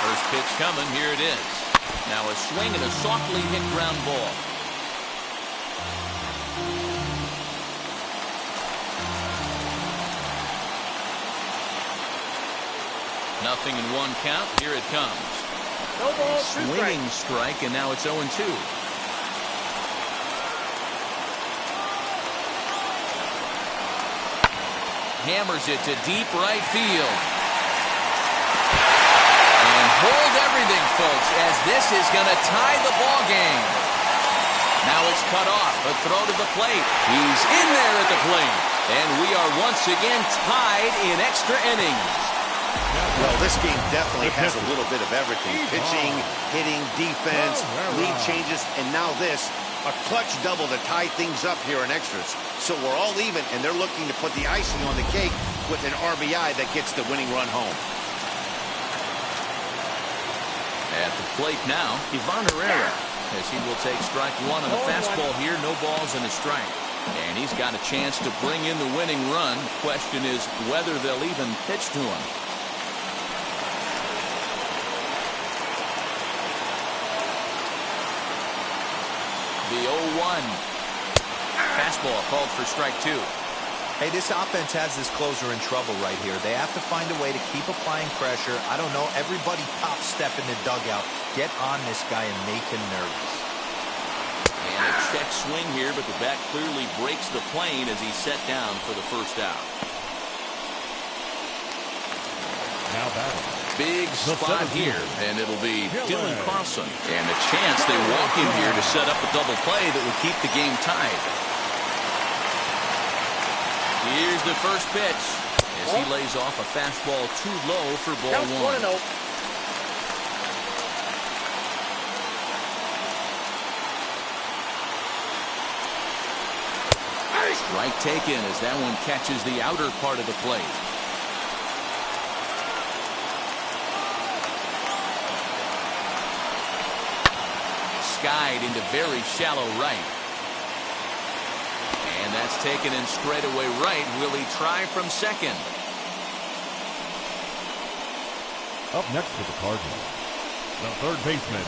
First pitch coming, here it is. Now a swing and a softly hit ground ball. Nothing in 1 count, here it comes. No ball, Swinging strike, and now it's 0-2. Hammers it to deep right field. And hold everything, folks, as this is going to tie the ball game. Now it's cut off. A throw to the plate. He's in there at the plate. And we are once again tied in extra innings. Well, this game definitely has a little bit of everything. Pitching, hitting, defense, lead changes, and now this. A clutch double to tie things up here in extras. So we're all even, and they're looking to put the icing on the cake with an RBI that gets the winning run home. At the plate now, Guerrero, as he will take strike 1 on the fastball here. No balls and a strike. And he's got a chance to bring in the winning run. The question is whether they'll even pitch to him. The 0-1. Fastball called for strike 2. Hey, this offense has this closer in trouble right here. They have to find a way to keep applying pressure. I don't know. Everybody pop step in the dugout. Get on this guy and make him nervous. And a check swing here, but the bat clearly breaks the plane as he's set down for the first out. Now batting. Big spot here, and it'll be Dylan Carlson. And a chance they walk in here to set up a double play that will keep the game tied. Here's the first pitch as he lays off a fastball too low for ball 1. Strike taken as that one catches the outer part of the plate. Skied into very shallow right. And that's taken in straightaway right. Will he try from second? Up next for the Cardinals, the third baseman,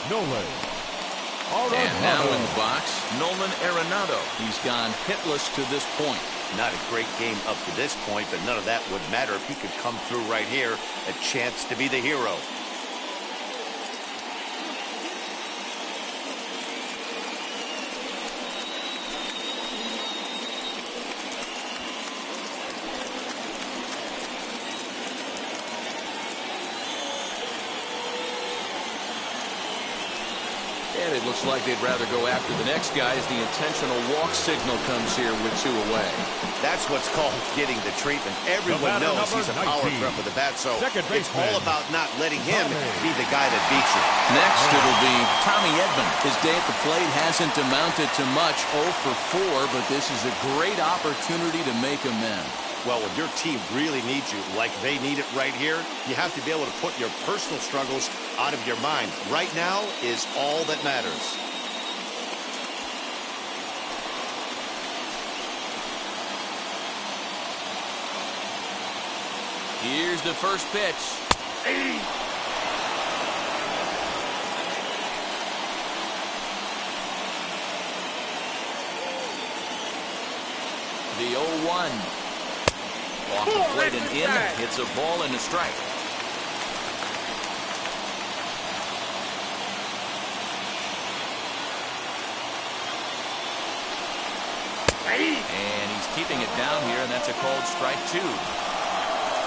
Nolan Aronado. And now in the box, Nolan Aronado. He's gone hitless to this point. Not a great game up to this point, but none of that would matter if he could come through right here. A chance to be the hero. And it looks like they'd rather go after the next guy as the intentional walk signal comes here with 2 away. That's what's called getting the treatment. Everyone knows he's a power threat with the bat, so it's all about not letting him be the guy that beats you. Next, it'll be Tommy Edmond. His day at the plate hasn't amounted to much, 0 for 4, but this is a great opportunity to make amends. Well, when your team really needs you, like they need it right here, you have to be able to put your personal struggles out of your mind. Right now is all that matters. Here's the first pitch. The 0-1. Off the plate and in. Hits a ball and a strike. And he's keeping it down here, and that's a called strike 2.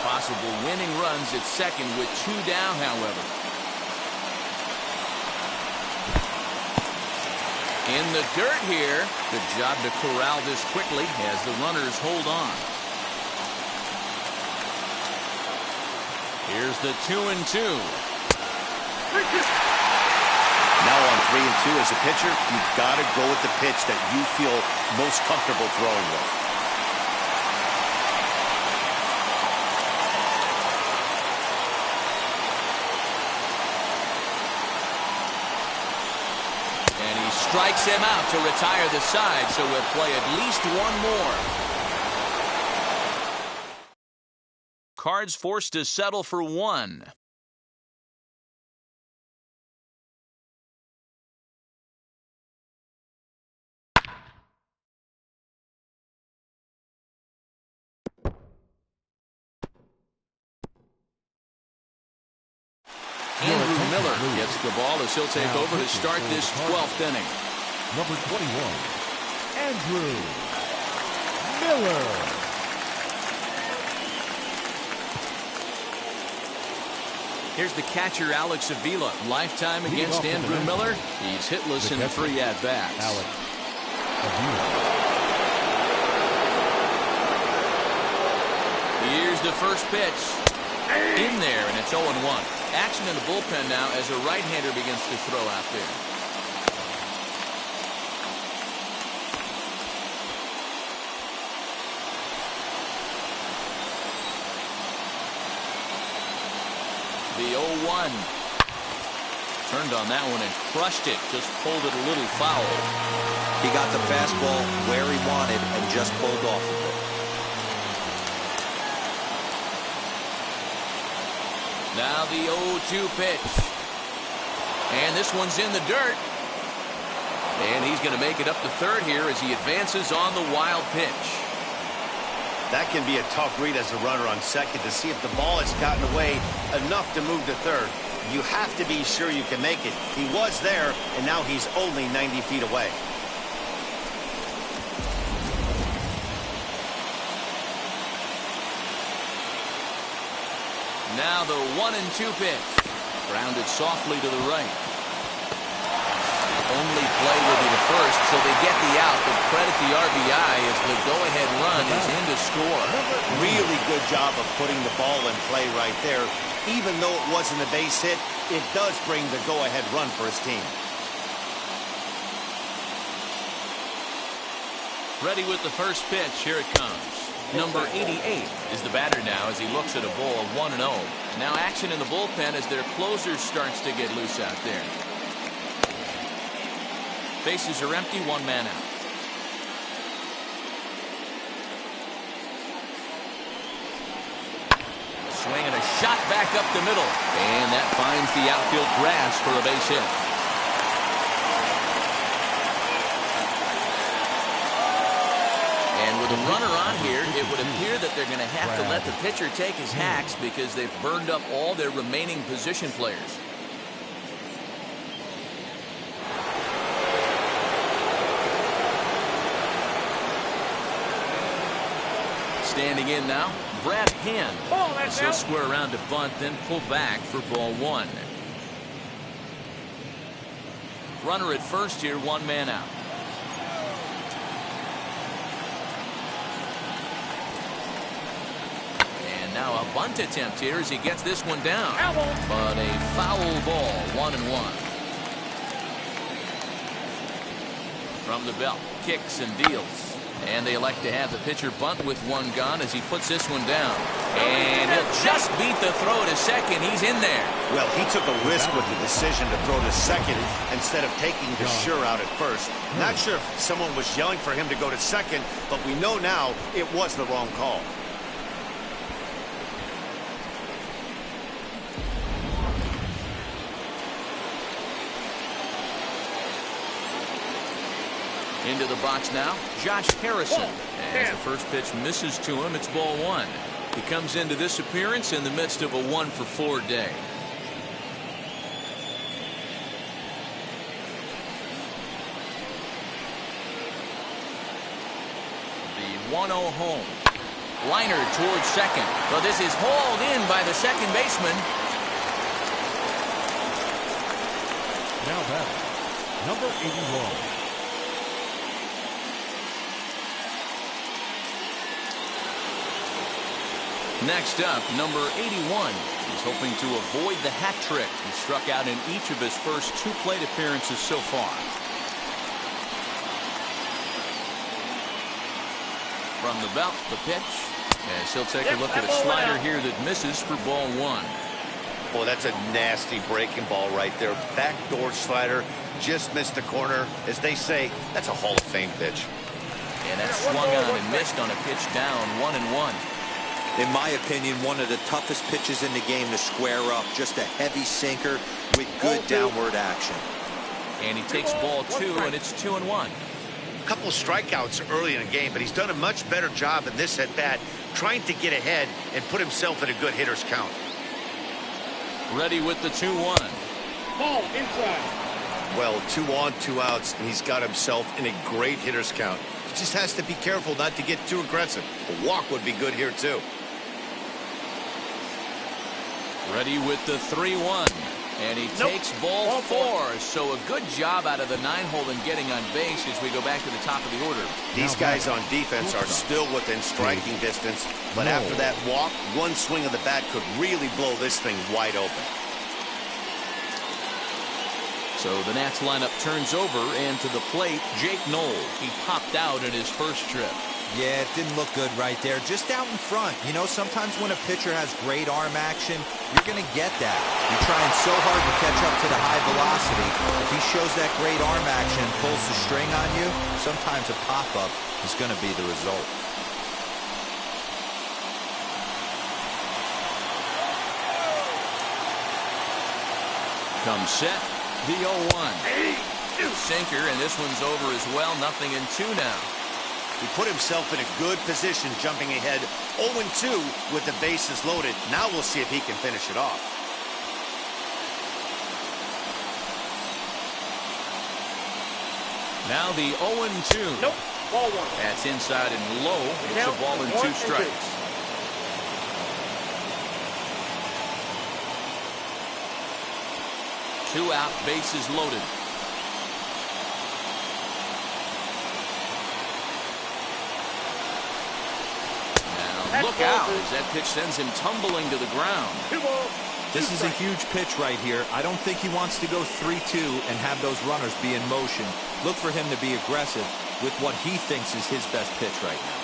Possible winning runs at second with 2 down, however. In the dirt here. Good job to corral this quickly as the runners hold on. Here's the 2-2. Now on 3-2 as a pitcher, you've got to go with the pitch that you feel most comfortable throwing with. And he strikes him out to retire the side, so we'll play at least one more. Cards forced to settle for one. Andrew Miller gets the ball as he'll take over to start this 12th inning. Number 21, Andrew Miller. Here's the catcher, Alex Avila. Lifetime against Andrew Miller. He's hitless in 3 at-bats. Alex Avila. Here's the first pitch. In there, and it's 0-1. Action in the bullpen now as a right-hander begins to throw out there. The 0-1. Turned on that one and crushed it. Just pulled it a little foul. He got the fastball where he wanted and just pulled off of it. Now the 0-2 pitch. And this one's in the dirt. And he's going to make it up to third here as he advances on the wild pitch. That can be a tough read as a runner on second to see if the ball has gotten away enough to move to third. You have to be sure you can make it. He was there, and now he's only 90 feet away. Now the 1-2 pitch. Grounded softly to the right. Only play will be the first, so they get the out, but credit the RBI as the go-ahead run is in to score. Really good job of putting the ball in play right there. Even though it wasn't a base hit, it does bring the go-ahead run for his team. Ready with the first pitch. Here it comes. Number 88 is the batter now as he looks at a ball 1-0. Now action in the bullpen as their closer starts to get loose out there. Bases are empty, 1 man out. Swing and a shot back up the middle. And that finds the outfield grass for a base hit. And with a runner on here, it would appear that they're going to have to let the pitcher take his hacks because they've burned up all their remaining position players. Standing in now, Brad Penn. He'll square around to bunt, then pull back for ball 1. Runner at first here, 1 man out. And now a bunt attempt here as he gets this one down. But a foul ball, 1-1. From the belt, kicks and deals. And they elect to have the pitcher bunt with 1 gone as he puts this one down. And he'll just beat the throw to second. He's in there. Well, he took a risk with the decision to throw to second instead of taking the sure out at first. Not sure if someone was yelling for him to go to second, but we know now it was the wrong call. Into the box now, Josh Harrison. As the first pitch misses to him, it's ball 1. He comes into this appearance in the midst of a 1-for-4 day. The 1-0 home. Liner towards second. But this is hauled in by the second baseman. Now batting, number 81, Next up, number 81. He's hoping to avoid the hat trick. He struck out in each of his first 2 plate appearances so far. From the belt, the pitch. As he'll take a look at a slider here that misses for ball 1. Boy, that's a nasty breaking ball right there. Backdoor slider. Just missed the corner. As they say, that's a Hall of Fame pitch. And that swung on and missed on a pitch down 1-1. In my opinion, one of the toughest pitches in the game to square up. Just a heavy sinker with good downward action. And he takes ball 2, and it's 2-1. A couple of strikeouts early in the game, but he's done a much better job in this at-bat trying to get ahead and put himself in a good hitter's count. Ready with the 2-1. Ball inside. Well, 2 on, 2 outs, and he's got himself in a great hitter's count. He just has to be careful not to get too aggressive. A walk would be good here, too. Ready with the 3-1. And he takes ball 4. So a good job out of the 9-hole in getting on base as we go back to the top of the order. These guys on defense are still within striking distance. But after that walk, one swing of the bat could really blow this thing wide open. So the Nats lineup turns over, and to the plate, Jake Knoll. He popped out in his first trip. Yeah, it didn't look good right there. Just out in front. You know, sometimes when a pitcher has great arm action, you're going to get that. You're trying so hard to catch up to the high velocity. If he shows that great arm action, pulls the string on you, sometimes a pop-up is going to be the result. Comes set, the 0-1. Sinker, and this one's over as well. 0-2 now. He put himself in a good position jumping ahead 0-2 with the bases loaded. Now we'll see if he can finish it off. Now the 0-2. Nope. Ball 1. That's inside and low. It's a ball and 2 strikes. Two out, bases loaded. Look out as that pitch sends him tumbling to the ground. This is a huge pitch right here. I don't think he wants to go 3-2 and have those runners be in motion. Look for him to be aggressive with what he thinks is his best pitch right now.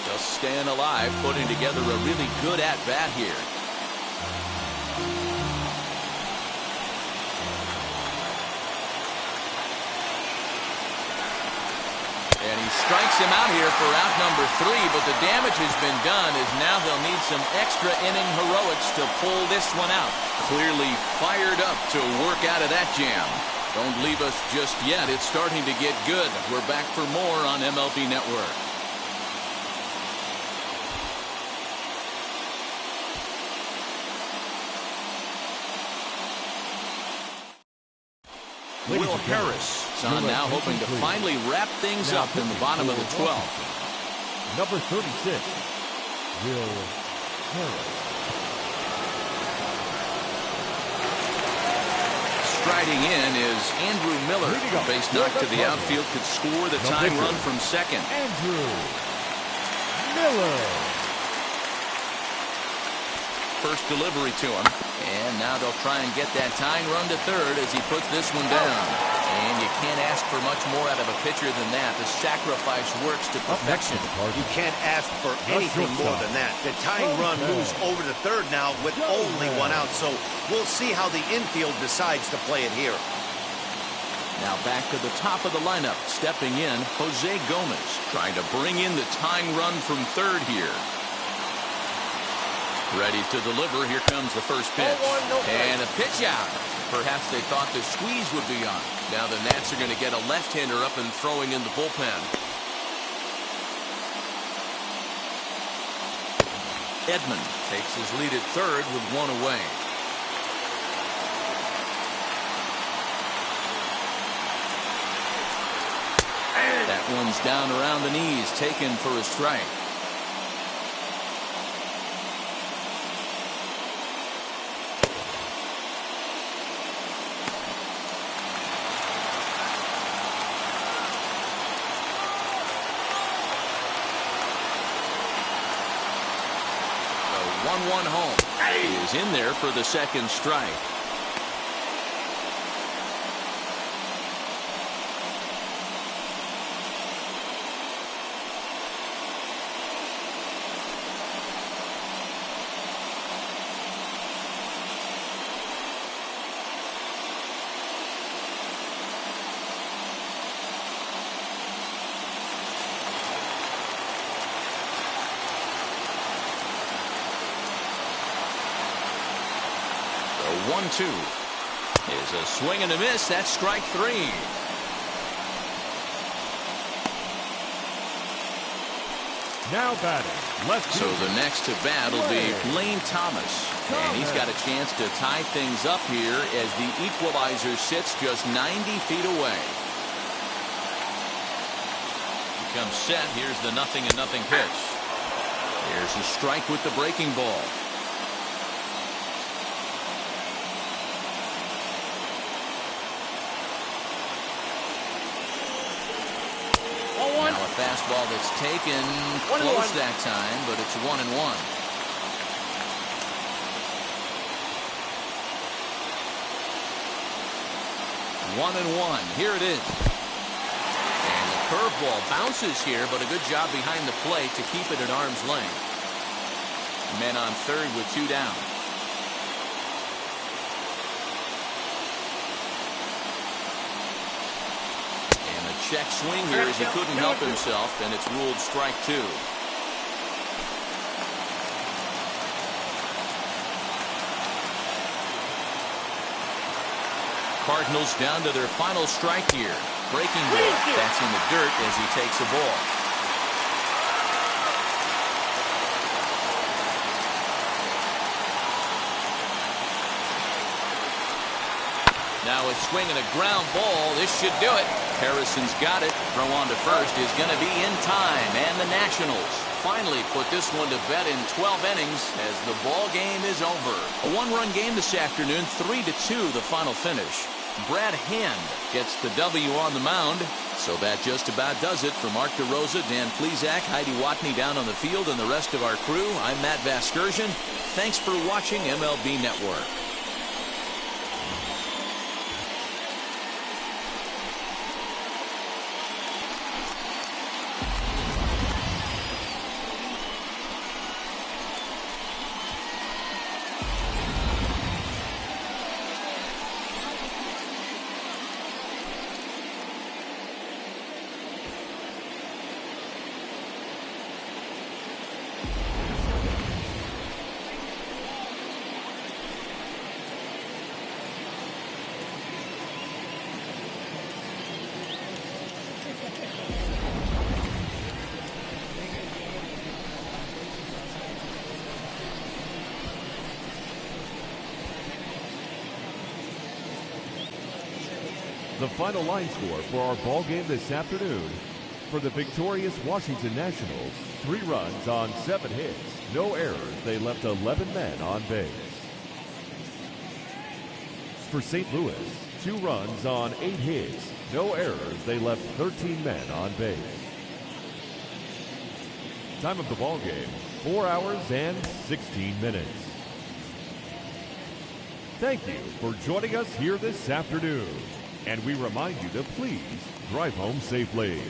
Just staying alive, putting together a really good at-bat here. And he strikes him out here for out number 3, but the damage has been done as now they'll need some extra inning heroics to pull this one out. Clearly fired up to work out of that jam. Don't leave us just yet. It's starting to get good. We're back for more on MLB Network. Will Harris is on now, hoping to finally wrap things up in the bottom of the 12th. Number 36, Will Harris. Striding in is Andrew Miller. Base knock to the outfield, could score the tying run from second. Andrew Miller. First delivery to him. And now they'll try and get that tying run to third as he puts this one down. And you can't ask for much more out of a pitcher than that. The sacrifice works to perfection. You can't ask for anything more than that. The tying run moves over to third now with only 1 out. So we'll see how the infield decides to play it here. Now back to the top of the lineup. Stepping in, Jose Gomez. Trying to bring in the tying run from third here. Ready to deliver. Here comes the first pitch. And a pitch out. Perhaps they thought the squeeze would be on. Now the Nats are going to get a left-hander up and throwing in the bullpen. Edmond takes his lead at third with 1 away. That one's down around the knees, taken for a strike. 1-1 home. He is in there for the second strike. The 1-2 is a swing and a miss. That's strike three. Now batting. So the next to bat will be Blaine Thomas. And he's got a chance to tie things up here as the equalizer sits just 90 feet away. He comes set. Here's the 0-0 pitch. Here's a strike with the breaking ball. Now a fastball that's taken close that time, but it's 1-1. 1-1. Here it is. And the curveball bounces here, but a good job behind the plate to keep it at arm's length. Men on third with two down. Check swing here as he couldn't help himself, and it's ruled strike two. Cardinals down to their final strike here. Breaking ball. That's in the dirt as he takes a ball. Now a swing and a ground ball. This should do it. Harrison's got it. Throw on to first is going to be in time. And the Nationals finally put this one to bed in 12 innings as the ball game is over. A one-run game this afternoon, 3-2 the final finish. Brad Hand gets the W on the mound. So that just about does it. For Mark DeRosa, Dan Plesac, Heidi Watney down on the field, and the rest of our crew, I'm Matt Vasgersian. Thanks for watching MLB Network. The final line score for our ball game this afternoon: for the victorious Washington Nationals, 3 runs on 7 hits, no errors. They left 11 men on base. For St. Louis, 2 runs on 8 hits, no errors. They left 13 men on base. Time of the ball game, 4 hours and 16 minutes. Thank you for joining us here this afternoon. And we remind you to please drive home safely.